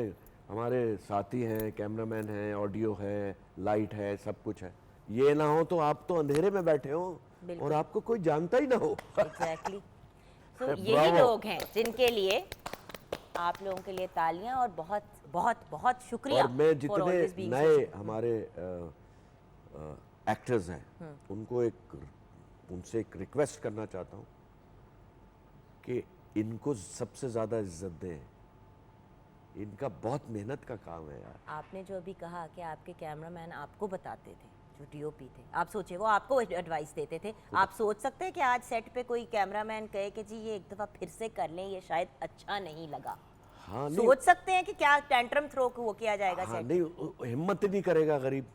हमारे साथी हैं, कैमरामैन हैं, ऑडियो है, लाइट है, सब कुछ है, ये ना हो तो आप तो अंधेरे में बैठे हो बिल्कुल। और आपको कोई जानता ही ना हो। एग्जैक्टली। तो यही ब्रावो। लोग हैं जिनके लिए, आप लोगों के लिए तालियां, और बहुत बहुत बहुत शुक्रिया। और मैं for always जितने being नए so- हमारे एक्टर्स हैं, उनको उनसे एक रिक्वेस्ट करना चाहता हूँ कि इनको सबसे ज़्यादा इज्जत दें। इनका बहुत मेहनत का काम है यार। आपने जो अभी कहा कि आपके कैमरामैन आपको बताते थे, जो डीओपी थे, आप सोचिए वो आपको एडवाइस देते थे। आप सोच सकते हैं कि आज सेट पे कोई कैमरामैन कहे कि जी ये एक दफ़ा फिर से कर लें, ये शायद अच्छा नहीं लगा। हाँ नहीं, सोच सकते हैं कि क्या टेंट्रम थ्रो वो किया जाएगा हाँ सेट। नहीं, हिम्मत ही नहीं करेगा गरीब।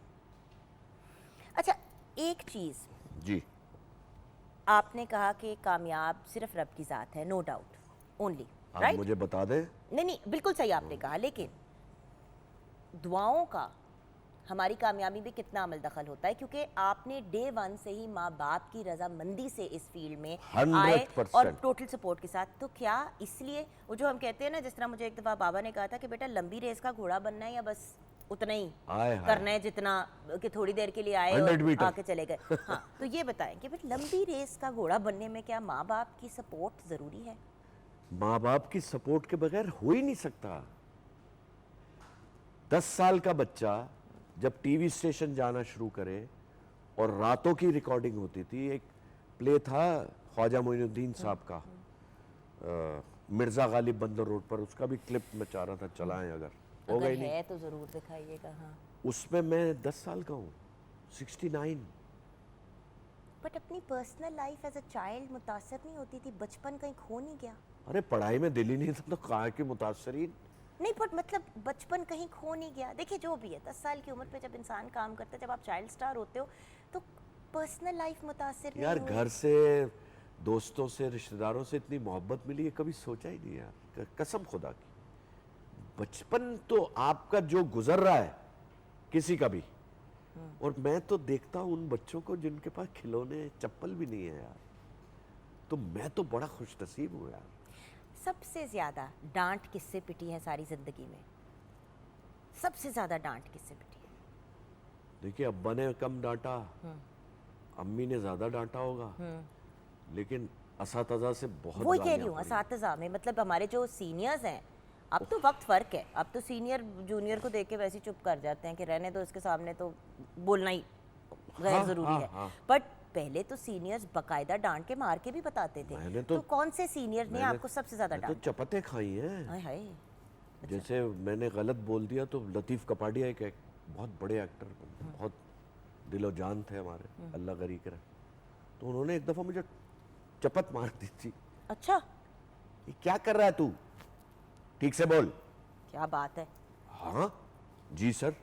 अच्छा, एक चीज़ जी आपने कहा कि कामयाब सिर्फ रब की ज़ात है, नो डाउट, ओनली, आप राइट? मुझे बता दें। नहीं नहीं, बिल्कुल सही आपने कहा, लेकिन दुआओं का हमारी कामयाबी में कितना अमल दखल होता है? क्योंकि आपने डे वन से ही माँ बाप की रजामंदी से इस फील्ड में आए 100%। और टोटल सपोर्ट के साथ, तो क्या इसलिए वो जो हम कहते हैं ना, जिस तरह मुझे एक दफ़ा बाबा ने कहा था कि बेटा लंबी रेस का घोड़ा बनना है या बस उतना ही आए हाय। करना है जितना कि थोड़ी देर के लिए आए 100 और मीटर। आके चले गए। हाँ, तो ये बताएं कि भाई लंबी रेस का घोड़ा बनने में क्या माँ बाप की सपोर्ट जरूरी है? माँ बाप की सपोर्ट के बगैर हो ही नहीं सकता। 10 साल का बच्चा जब टीवी स्टेशन जाना शुरू करे और रातों की रिकॉर्डिंग होती थी, एक प्ले था ख्वाजा मोइनुद्दीन साहब का, मिर्जा गालिब बंदर रोड पर, उसका भी क्लिप मैं चाह रहा था चलाएं, अगर हो अगर गई नहीं। है तो जरूर दिखाइएगा। हाँ, उसमें मैं 10 साल का हूँ, 69। बट अपनी personal life as a child मुतासर नहीं होती थी? बचपन कहीं खो नहीं गया? अरे पढ़ाई में दिल ही नहीं था तो कहाँ के मुतासरीन। नहीं, बट मतलब बचपन कहीं खो नहीं गया? देखिए जो भी है, 10 साल की उम्र पे जब इंसान काम करता है, जब आप चाइल्ड स्टार होते हो तो पर्सनल लाइफ मुतासर नहीं यार हुई? घर से, दोस्तों से, रिश्तेदारों से इतनी मोहब्बत मिली है, कभी सोचा ही नहीं यार, कसम खुदा की। बचपन तो आपका जो गुजर रहा है किसी का भी, और मैं तो देखता हूँ उन बच्चों को जिनके पास खिलौने, चप्पल भी नहीं है यार, तो मैं तो बड़ा खुश नसीब हूँ यार। सबसे ज्यादा डांट किससे पिटी है सारी जिंदगी में? सबसे ज्यादा डांट किससे पिटी है? देखिए अब्बा ने कम डांटा, अम्मी ने ज्यादा डांटा होगा, लेकिन असातिज़ा से बहुत वही कह रही गालियाँ हूँ, पड़ी। असातिज़ा में मतलब हमारे जो सीनियर्स हैं, अब तो वक्त फ़र्क है, अब तो सीनियर जूनियर को देख के वैसे ही चुप कर जाते हैं कि रहने दो, इसके सामने तो बोलना ही गैर हाँ, ज़रूरी हाँ, है। हाँ। बट पहले तो सीनियर्स बकायदा डांट के मार के भी बताते थे। मैंने तो तो- कौन से सीनियर ने मैंने- आपको सबसे ज़्यादा मैं तो डांटा? चपतें खाई हैं। हाय हाय। जैसे मैंने गलत बोल दिया तो लतीफ़ कपाडिया एक बहुत बड़े एक्टर, बहुत दिलो जान थे हमारे, अल्लाह गरी करे, तो उन्होंने एक दफ़ा मुझे चपत मार दी थी, अच्छा, ये क्या कर रहा है तू, ठीक से बोल। क्या बात है। हाँ जी सर।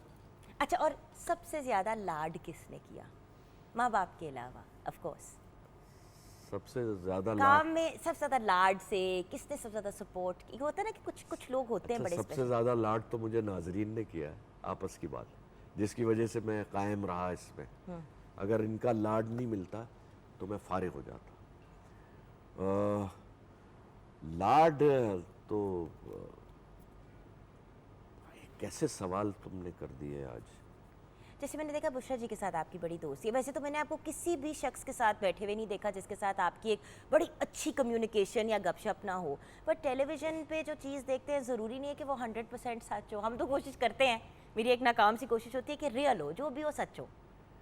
अच्छा, और सबसे ज़्यादा लाड किसने किया माँ बाप के अलावा? ऑफ कोर्स सबसे ज़्यादा काम में सबसे ज़्यादा लाड से किसने सबसे ज़्यादा सपोर्ट की? होता है ना कि कुछ कुछ लोग होते हैं बड़े सबसे स्पेशल। ज़्यादा लाड तो मुझे नाजरीन ने किया है, आपस की बात, जिसकी वजह से मैं कायम रहा इसमें। अगर इनका लाड नहीं मिलता तो मैं फारिग हो जाता। लाड तो कैसे सवाल तुमने कर दिए आज। जैसे मैंने देखा बुशरा जी के साथ आपकी बड़ी दोस्ती है, वैसे तो मैंने आपको किसी भी शख्स के साथ बैठे हुए नहीं देखा जिसके साथ आपकी एक बड़ी अच्छी कम्युनिकेशन या गपशप ना हो। पर टेलीविज़न पे जो चीज़ देखते हैं ज़रूरी नहीं है कि वो 100% सच हो। हम तो कोशिश करते हैं, मेरी एक नाकाम सी कोशिश होती है कि रियल हो, जो भी हो सच हो,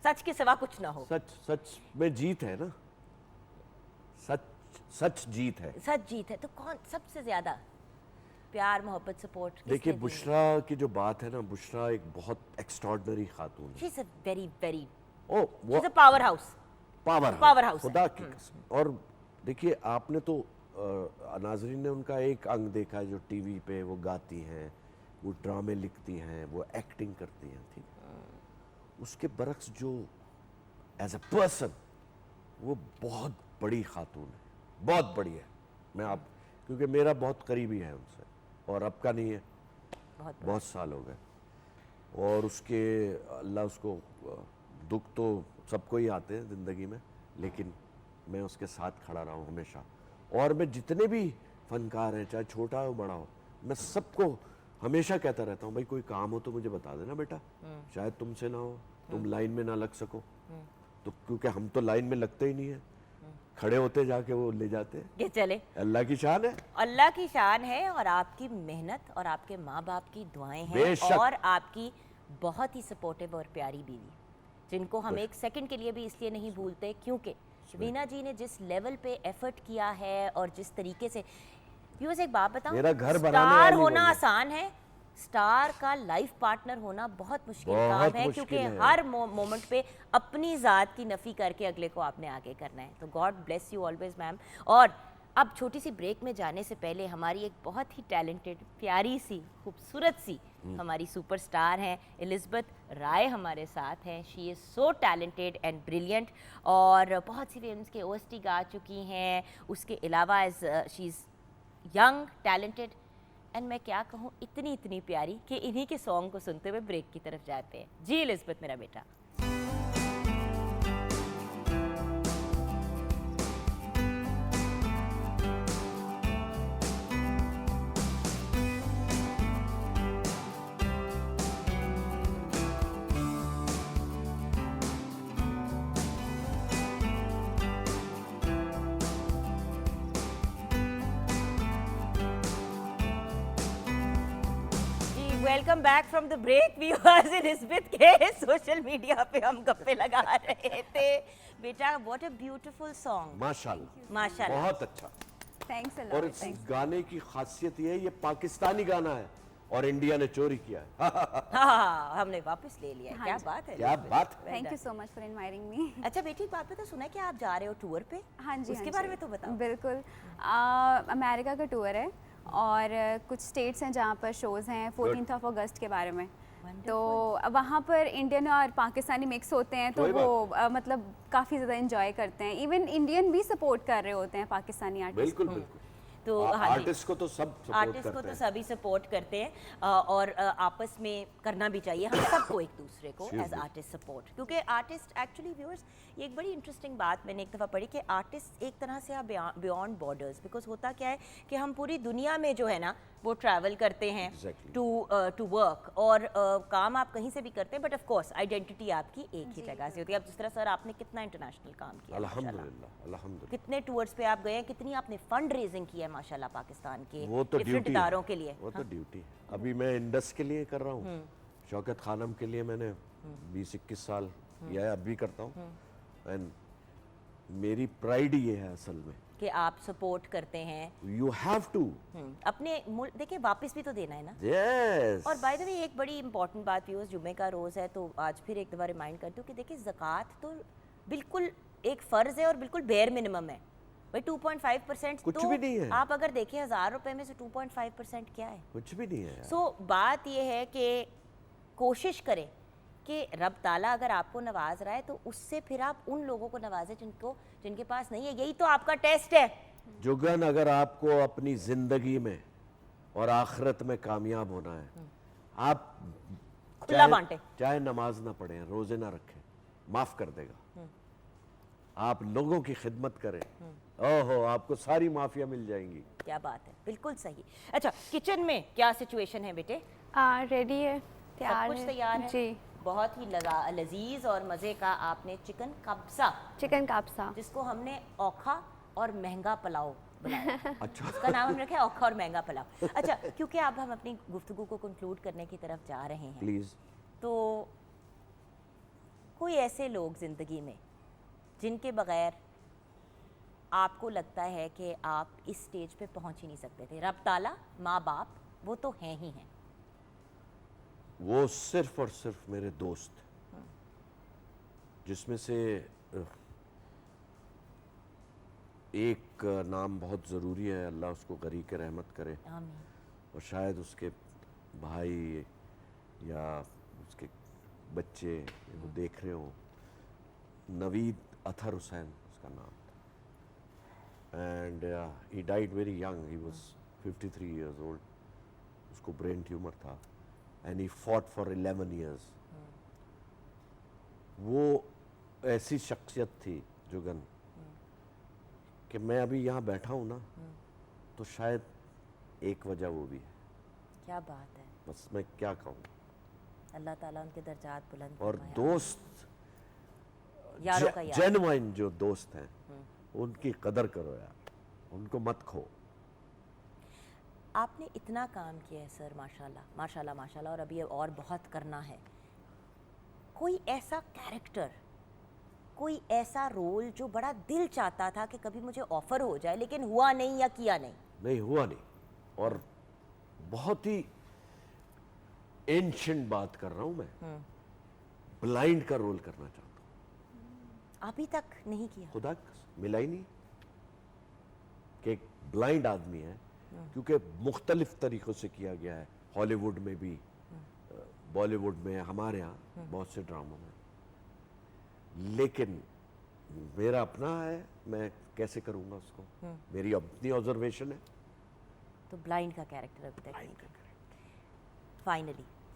सच के सिवा कुछ ना हो। सच में जीत है ना, सच जीत है। सच जीत है। तो कौन सबसे ज़्यादा प्यार, मोहब्बत, सपोर्ट? देखिए बुशरा की जो बात है ना, बुशरा एक बहुत एक्स्ट्राऑर्डिनरी खातून है। She is a very very ओ वो पावर हाउस। पावर हाउस है। खुदा की कसम। और देखिए आपने तो नाजरीन ने उनका एक अंग देखा है जो टीवी पे वो गाती हैं, वो ड्रामे लिखती हैं, वो एक्टिंग करती हैं, ठीक है। उसके बरक्स जो एज अ पर्सन वो बहुत बड़ी खातून है, बहुत बड़ी है। मैं आप, क्योंकि मेरा बहुत करीबी है उनसे, और अब का नहीं है, बहुत साल हो गए। और उसके अल्लाह उसको दुख तो सबको ही आते हैं ज़िंदगी में, लेकिन मैं उसके साथ खड़ा रहा हूँ हमेशा। और मैं जितने भी फनकार हैं, चाहे छोटा हो बड़ा हो, मैं सबको हमेशा कहता रहता हूँ, भाई कोई काम हो तो मुझे बता देना बेटा, शायद तुमसे ना हो, तुम लाइन में ना लग सको, तो क्योंकि हम तो लाइन में लगते ही नहीं है, खड़े होते जाके वो ले जाते हैं। ये चले, अल्लाह की शान है, अल्लाह की शान है, और आपकी मेहनत और आपके माँ बाप की दुआएं हैं, बेशक। और आपकी बहुत ही सपोर्टिव और प्यारी बीवी, जिनको हम एक सेकंड के लिए भी इसलिए नहीं भूलते, क्योंकि वीना जी ने जिस लेवल पे एफर्ट किया है और जिस तरीके से। व्यूअर्स एक बात बताऊं, मेरा घर बनाने स्टार वाली होना बंदी। आसान है, स्टार का लाइफ पार्टनर होना बहुत मुश्किल बहुत काम है, मुश्किल क्योंकि है। हर मोमेंट पे अपनी ज़ात की नफ़ी करके अगले को आपने आगे करना है। तो God bless you always ma'am. और अब छोटी सी ब्रेक में जाने से पहले हमारी एक बहुत ही टैलेंटेड, प्यारी सी, खूबसूरत सी हमारी सुपरस्टार हैं इलिज़बत राय हमारे साथ हैं। She is so talented and brilliant, और बहुत सी फिल्म्स के ओएसटी गा चुकी हैं। उसके अलावा as she is young, talented, and मैं क्या कहूँ, इतनी इतनी प्यारी कि इन्हीं के सॉन्ग को सुनते हुए ब्रेक की तरफ जाते हैं। जी इलिज़बत मेरा बेटा। Welcome back from the break viewers इन इस्बित के सोशल मीडिया पे हम गप्पे लगा रहे थे बेटा व्हाट अ ब्यूटीफुल सॉन्ग माशाल्लाह माशाल्लाह बहुत अच्छा। थैंक्स अ और लॉट। इस गाने की खासियत ये है ये पाकिस्तानी गाना है और इंडिया ने चोरी किया है। हाँ हमने वापस ले लिया है। हाँ क्या जी। बात है क्या बात है। Thank you so much for inviting me. अच्छा बेटी एक बात पे तो सुना है कि आप जा रहे हो टूर पे हाँ जी, उसके हाँ बारे जी। में तो बताओ। बिल्कुल अमेरिका का टूर है और कुछ स्टेट्स हैं जहाँ पर शोज़ हैं 14th ऑफ अगस्त के बारे में। तो वहाँ पर इंडियन और पाकिस्तानी मिक्स होते हैं तो कोई वो मतलब काफ़ी ज़्यादा इंजॉय करते हैं। इवन इंडियन भी सपोर्ट कर रहे होते हैं पाकिस्तानी आर्टिस्ट। बिल्कुल बिल्कुल। तो हाँ जी आर्टिस्ट को तो सब सपोर्ट आर्टिस्ट को करते तो हैं। सभी सपोर्ट करते हैं और आपस में करना भी चाहिए हम सबको एक दूसरे को एज आर्टिस्ट सपोर्ट क्योंकि आर्टिस्ट एक्चुअली व्यूअर्स ये एक बड़ी इंटरेस्टिंग बात मैंने एक दफ़ा पढ़ी कि आर्टिस्ट एक तरह से बियॉन्ड बॉर्डर्स बिकॉज होता क्या है कि हम पूरी दुनिया में जो है ना वो ट्रैवल करते हैं Exactly. टू वर्क और काम आप कहीं से भी करते हैं बट ऑफ कोर्स आइडेंटिटी आपकी एक ही जगह से होती है। अब जिस तरह सर आपने कितना इंटरनेशनल काम किया माशाल्लाह। अल्हम्दुलिल्लाह अल्हम्दुलिल्लाह। कितने टूर्स पे आप गए हैं कितनी आपने फंड रेजिंग की है माशाल्लाह पाकिस्तान के वो तो डिफरेंट ड्यूटी इदारों के लिए। वो तो ड्यूटी है। अभी मैं इंडस के लिए कर रहा हूँ शौकत खानम के लिए मैंने 20-21 साल किया है अब भी करता हूँ एंड मेरी प्राइड ये है असल में कि आप सपोर्ट करते हैं यू हैव टू अपने मुल्क देखिए वापस भी तो देना है ना। यस और बाय द वे एक बड़ी इंपॉर्टेंट बात व्यूअर्स जुम्मे का रोज़ है तो आज फिर एक दफ़ा रिमाइंड करती हूँ कि देखिए ज़कात तो बिल्कुल एक फ़र्ज़ है और बिल्कुल बेयर मिनिमम है भाई 2.5% कुछ तो भी नहीं है। आप अगर देखिए 1000 रुपए में से 2.5% क्या है। कुछ भी नहीं है यार। सो बात यह है कि कोशिश करें कि रब ताला अगर आपको नवाज रहा है तो उससे फिर आप उन लोगों को नवाजें जिनके पास नहीं है। यही तो आपका टेस्ट है। जुगन अगर आपको अपनी जिंदगी में और आखिरत में कामयाब होना है आप खुला बांटे। चाहे नमाज ना पढ़ें रोजे ना रखें माफ कर देगा। आप लोगों की खिदमत करें ओहो आपको सारी माफिया मिल जाएंगी। क्या बात है बिल्कुल सही। अच्छा किचन में क्या सिचुएशन है बेटे? रेडी है तैयार सब कुछ है तैयार है जी। बहुत ही लजीज और मज़े का आपने चिकन कब्सा चिकन काप्सा। जिसको हमने औखा और महंगा पुलाव बनाया। अच्छा उसका नाम हमने रखा है औखा और महंगा पुलाव। अच्छा क्योंकि अब हम अपनी गुफ्तगू को कंक्लूड करने की तरफ जा रहे हैं प्लीज तो कोई ऐसे लोग ज़िंदगी में जिनके बगैर आपको लगता है कि आप इस स्टेज पे पहुंच ही नहीं सकते थे। रब ताला माँ बाप वो तो हैं ही हैं। वो सिर्फ और सिर्फ मेरे दोस्त जिसमें से एक नाम बहुत ज़रूरी है अल्लाह उसको गरीक रहमत करे आमीन। और शायद उसके भाई या उसके बच्चे वो देख रहे हो नवीद अथर हुसैन उसका नाम था and he died very young he was 53 years old. उसको ब्रेन ट्यूमर था and he fought for 11 years. वो ऐसी शख्सियत थी जुगन कि मैं अभी यहाँ बैठा हूँ ना तो शायद एक वजह वो भी है। क्या बात है। बस मैं क्या कहूँ। अल्लाह ताला उनके दर्जात बुलंद और फरमाए। दोस्त यारों का यार। जेन्युइन जो दोस्त हैं उनकी कदर करो यार उनको मत खो। आपने इतना काम किया है सर माशाल्लाह माशाल्लाह माशाल्लाह और अभी और बहुत करना है। कोई ऐसा कैरेक्टर कोई ऐसा रोल जो बड़ा दिल चाहता था कि कभी मुझे ऑफर हो जाए लेकिन हुआ नहीं या किया नहीं हुआ नहीं। और बहुत ही एंशिएंट बात कर रहा हूं मैं ब्लाइंड का रोल करना चाहता हूं। अभी तक नहीं किया। खुदा की कसम, मिला ही नहीं कि एक ब्लाइंड आदमी है क्योंकि मुख्तलिफ तरीक़ों से किया गया है हॉलीवुड में भी बॉलीवुड में हमारे यहाँ बहुत से ड्रामों में लेकिन मेरा अपना है मैं कैसे करूँगा उसको। मेरी अपनी ऑब्जर्वेशन है। तो ब्लाइंड का कैरेक्टर अभी तक नहीं।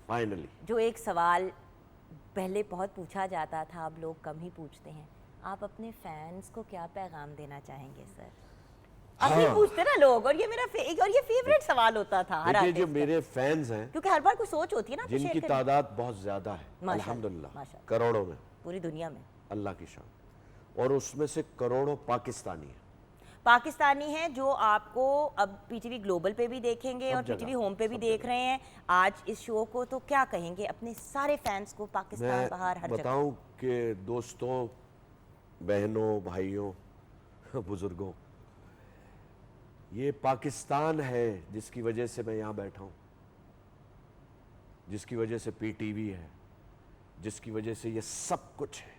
फाइनली जो एक सवाल पहले बहुत पूछा जाता था अब लोग कम ही पूछते हैं आप अपने फैंस को क्या पैगाम देना चाहेंगे सर? अब नहीं पूछते ना लोग और ये मेरा और ये फेवरेट सवाल होता था हर देखिए जो आर्टिस्ट का। मेरे फैंस हैं क्योंकि हर बार कोई सोच होती है ना आपको जिनकी शेयर करने तादाद बहुत ज्यादा है माशाल्लाह, अल्हम्दुलिल्लाह माशाल्लाह। करोड़ों में पूरी दुनिया में। अल्लाह की शान और उसमें से करोड़ों पाकिस्तानी हैं। पाकिस्तानी हैं जो आपको अब पीटीवी ग्लोबल पे भी देखेंगे सब और जगह, पीटीवी होम पे भी सब देख जगह। रहे हैं आज इस शो को, तो क्या कहेंगे अपने सारे फैंस को, पाकिस्तान बाहर हर मैं जगह? बताऊं कि दोस्तों, बहनों, भाइयों, बुजुर्गों, ये पाकिस्तान है जिसकी वजह से मैं यहाँ बैठा हूँ, जिसकी वजह से पीटीवी है, जिसकी वजह से ये सब कुछ है।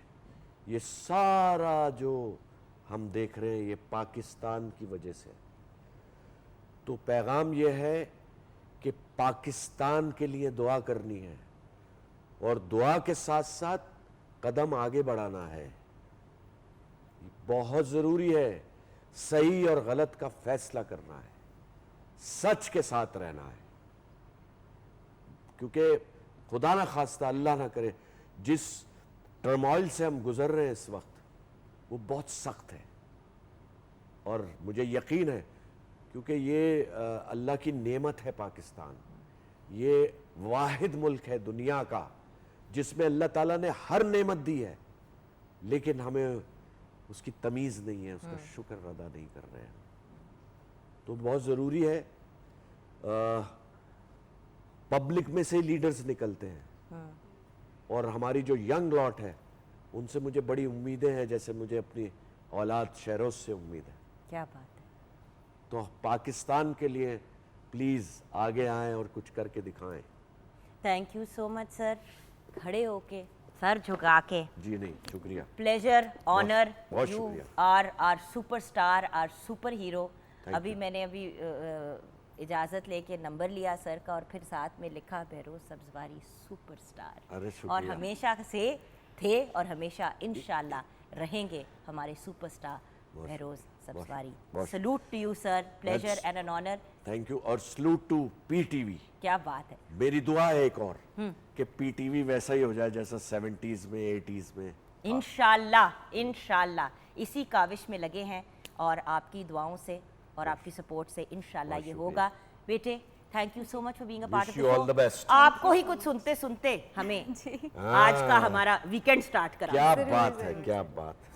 ये सारा जो हम देख रहे हैं ये पाकिस्तान की वजह से। तो पैगाम ये है कि पाकिस्तान के लिए दुआ करनी है और दुआ के साथ साथ कदम आगे बढ़ाना है। बहुत ज़रूरी है सही और गलत का फैसला करना है, सच के साथ रहना है, क्योंकि खुदा ना खास्ता, अल्लाह ना करे, जिस टर्मोइल से हम गुजर रहे हैं इस वक्त वो बहुत सख्त है। और मुझे यकीन है, क्योंकि ये अल्लाह की नेमत है पाकिस्तान, ये वाहिद मुल्क है दुनिया का जिसमें अल्लाह ताला ने हर नेमत दी है, लेकिन हमें उसकी तमीज़ नहीं है, उसका शुक्र अदा नहीं कर रहे हैं। तो बहुत ज़रूरी है, पब्लिक में से लीडर्स निकलते हैं और हमारी जो यंग लॉट है उनसे मुझे बड़ी उम्मीदें हैं, जैसे मुझे अपनी औलाद शहरों से उम्मीद है। क्या बात है। तो पाकिस्तान के लिए प्लीज़ आगे आएं और कुछ करके दिखाएं। Thank you so much sir, खड़े होके सर झुका के। जी नहीं, शुक्रिया। प्लेजर, ऑनर, बहुत यू शुक्रिया। Are are superstar, are super hero. Thank अभी you. मैंने इजाज़त लेके नंबर लिया सर का और फिर साथ में लिखा बहरोज सब्जवारी सुपरस्टार। अरे और शुक्रिया। हमेशा से थे और हमेशा इंशाल्लाह रहेंगे हमारे सुपरस्टार बहरोज सब्जवारी। बहुत- salute to you sir, pleasure That's- and an honour. Thank you. और सलूट टू पीटीवी। क्या बात है। मेरी दुआ है एक और कि पीटीवी वैसा ही हो जाए जैसा 70s में 80s में। इंशाल्लाह, इंशाल्लाह इसी काविश में लगे हैं और आपकी दुआओं से और आपकी सपोर्ट से इंशाल्लाह बहुत ये शुक्रिया। होगा। बेटे thank you so much for being a part of Wish you all the the best. Show. आपको ही कुछ सुनते सुनते हमें आज का हमारा वीकेंड स्टार्ट करा। क्या बात है, क्या बात है।